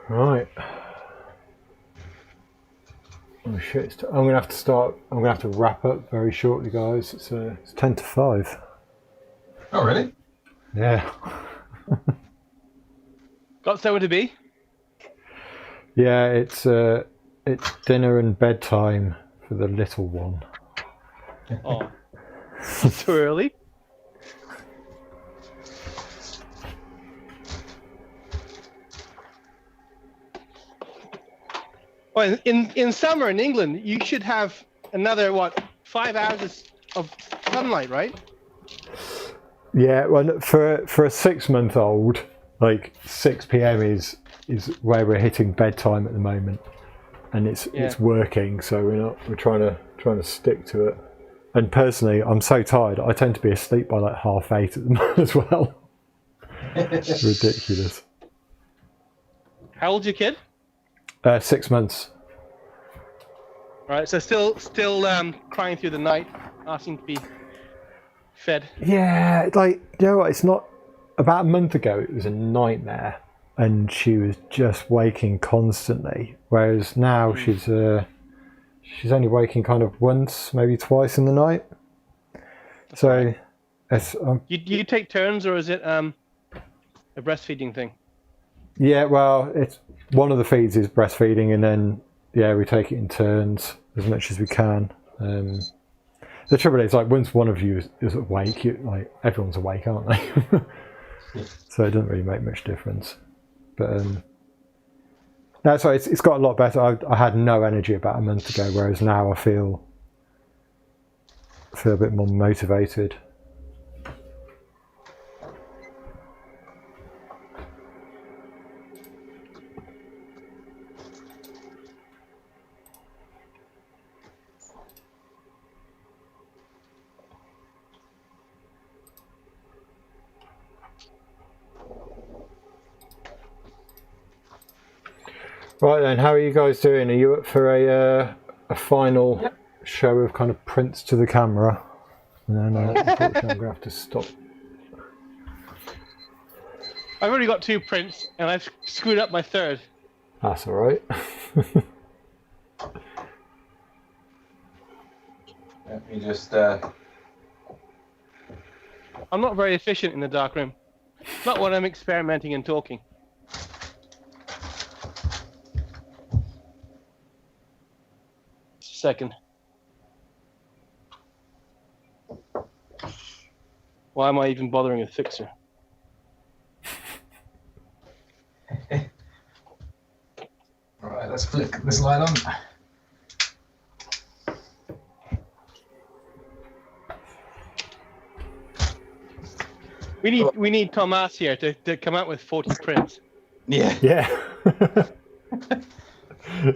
Right. Oh shit! I'm gonna have to start. I'm gonna have to wrap up very shortly, guys. It's 10 to 5. Oh really? Yeah. Got somewhere to be? Yeah, it's dinner and bedtime for the little one. Oh, too early. Well, in summer in England, you should have another 5 hours of sunlight, right? Yeah, well, for a 6-month-old, like 6 p.m. is where we're hitting bedtime at the moment, and it's working. So we're trying to stick to it. And personally, I'm so tired. I tend to be asleep by like 8:30 at the moment as well. It's ridiculous. How old's your kid? 6 months. Right, so still crying through the night, asking to be fed. Yeah, like, you know what? It's not. About a month ago, it was a nightmare, and she was just waking constantly. Whereas now she's only waking kind of once, maybe twice in the night. So, it's You take turns, or is it a breastfeeding thing? yeah. Well, it's one of the feeds is breastfeeding, and then we take it in turns as much as we can. The trouble is, like, once one of you is awake, everyone's awake, aren't they? So it doesn't really make much difference. But that's why it's got a lot better. I had no energy about a month ago, whereas now I feel a bit more motivated. Right then, how are you guys doing? Are you up for a final show of kind of prints to the camera? And then unfortunately I'm going to have to stop. I've already got 2 prints, and I've screwed up my 3rd. That's all right. Let me just. I'm not very efficient in the darkroom. Not when I'm experimenting and talking. Second. Why am I even bothering a fixer? All right, let's flick this light on. We need Thomas here to come out with 40 prints. Yeah. Yeah.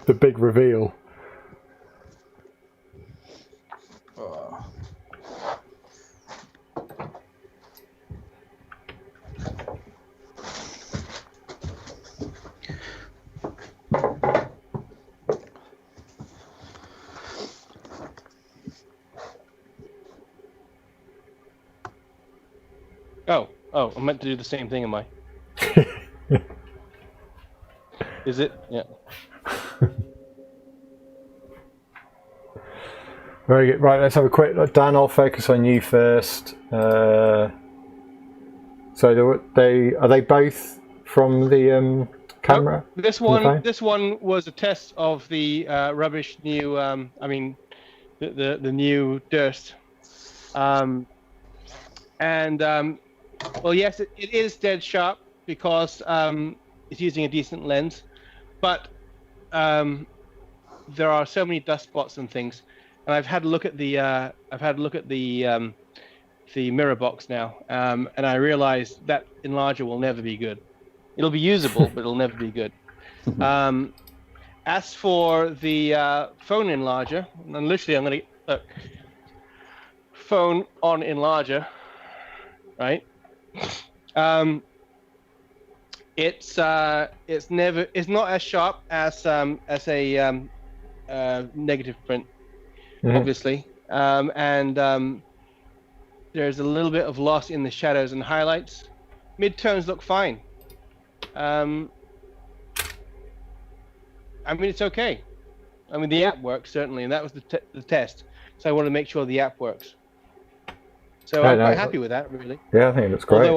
The big reveal. Oh, I'm meant to do the same thing, am I? Is it? Yeah. Very good. Right, let's have a quick look. Dan, I'll focus on you first. So are they both from the camera? Nope. This one was a test of the rubbish new. The new Durst. Well, yes, it is dead sharp because it's using a decent lens, but there are so many dust spots and things, and I've had a look at the mirror box now, and I realized that enlarger will never be good. It'll be usable, but it'll never be good. As for the phone enlarger, and literally I'm going to look, phone on enlarger, right? It's not as sharp as a negative print, obviously, and there's a little bit of loss in the shadows and highlights. Midtones look fine. It's okay. The app works certainly, and that was the test. So I want to make sure the app works. So I'm quite happy with that, really. Yeah, I think it looks great.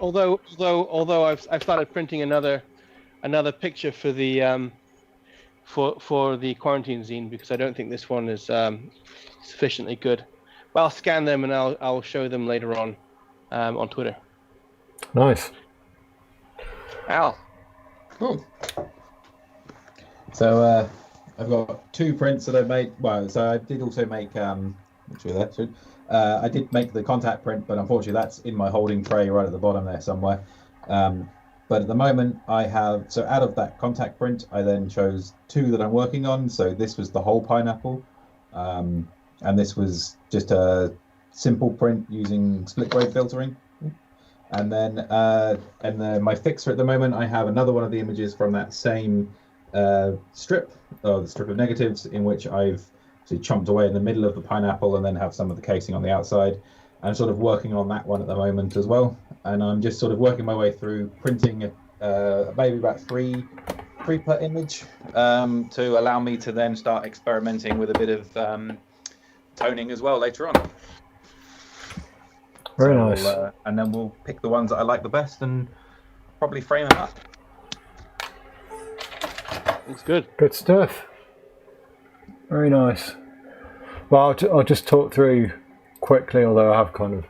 Although I've started printing another picture for the for the Quarantine Zine, because I don't think this one is sufficiently good. But I'll scan them and I'll show them later on Twitter. Nice. Al. Cool. So I've got 2 prints that I've made. Well, so I did also make I did make the contact print, but unfortunately that's in my holding tray right at the bottom there somewhere. But at the moment I have, so out of that contact print, I then chose 2 that I'm working on. So this was the whole pineapple, and this was just a simple print using split grade filtering. And then my fixer at the moment, I have another one of the images from that same strip, or the strip of negatives, in which I've chomped away in the middle of the pineapple and then have some of the casing on the outside. I'm sort of working on that one at the moment as well, and I'm just sort of working my way through printing maybe about three per image to allow me to then start experimenting with a bit of toning as well later on. Very nice. And then we'll pick the ones that I like the best and probably frame them up. It's good. Good stuff. Very nice. Well, I'll just talk through quickly, although I have kind of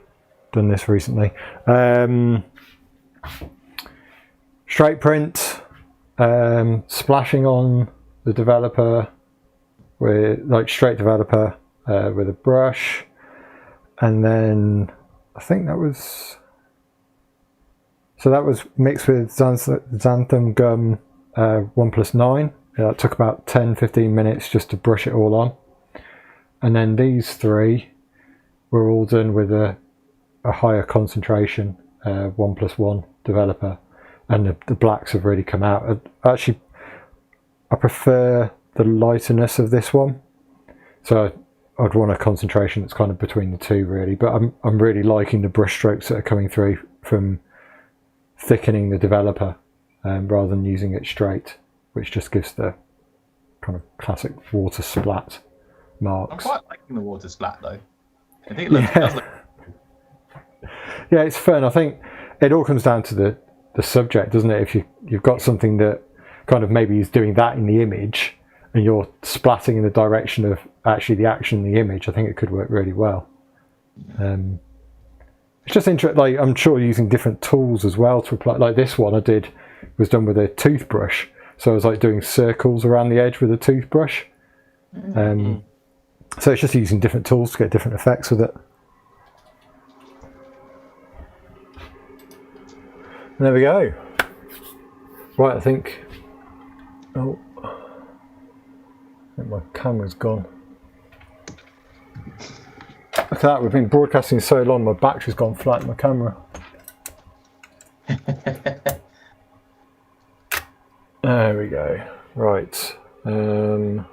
done this recently. Straight print, splashing on the developer with straight developer with a brush, and then I think that was mixed with xanthan gum 1+9. It took about 10-15 minutes just to brush it all on, and then these 3 were all done with a higher concentration 1+1 developer, and the blacks have really come out. Actually, I prefer the lighterness of this one, so I'd want a concentration that's kind of between the 2 really, but I'm really liking the brush strokes that are coming through from thickening the developer rather than using it straight, which just gives the kind of classic water splat marks. I'm quite liking the water splat though. I think it does look. Yeah, it's fun. I think it all comes down to the subject, doesn't it? If you've got something that kind of maybe is doing that in the image, and you're splatting in the direction of actually the action in the image, I think it could work really well. It's just interesting. Like, I'm sure using different tools as well to apply. Like this one I did was done with a toothbrush, so I was like doing circles around the edge with a toothbrush. So it's just using different tools to get different effects with it. And there we go. Right, I think my camera's gone. Look at that, we've been broadcasting so long, my battery's gone flat in my camera. There we go. Right. And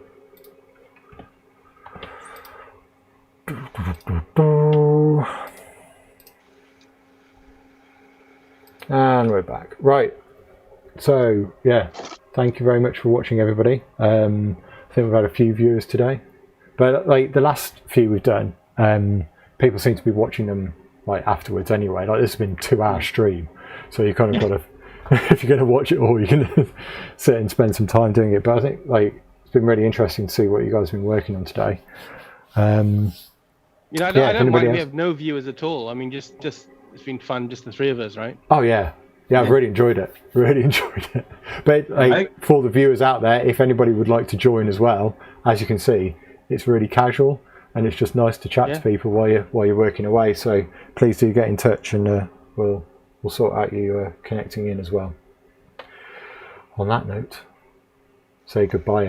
we're back. Right. So, yeah, thank you very much for watching, everybody. I think we've had a few viewers today. But like the last few we've done, people seem to be watching them like afterwards anyway. Like this has been 2-hour stream, so you kind of got to if you're going to watch it all, you can sit and spend some time doing it. But I think like it's been really interesting to see what you guys have been working on today. You know, I don't mind. We have no viewers at all. I mean, just it's been fun, just the three of us, right? Oh yeah, I've really enjoyed it. Really enjoyed it. But like, for the viewers out there, if anybody would like to join as well, as you can see, it's really casual and it's just nice to chat to people while you're working away. So please do get in touch, and we'll sort out you connecting in as well. On that note, say goodbye.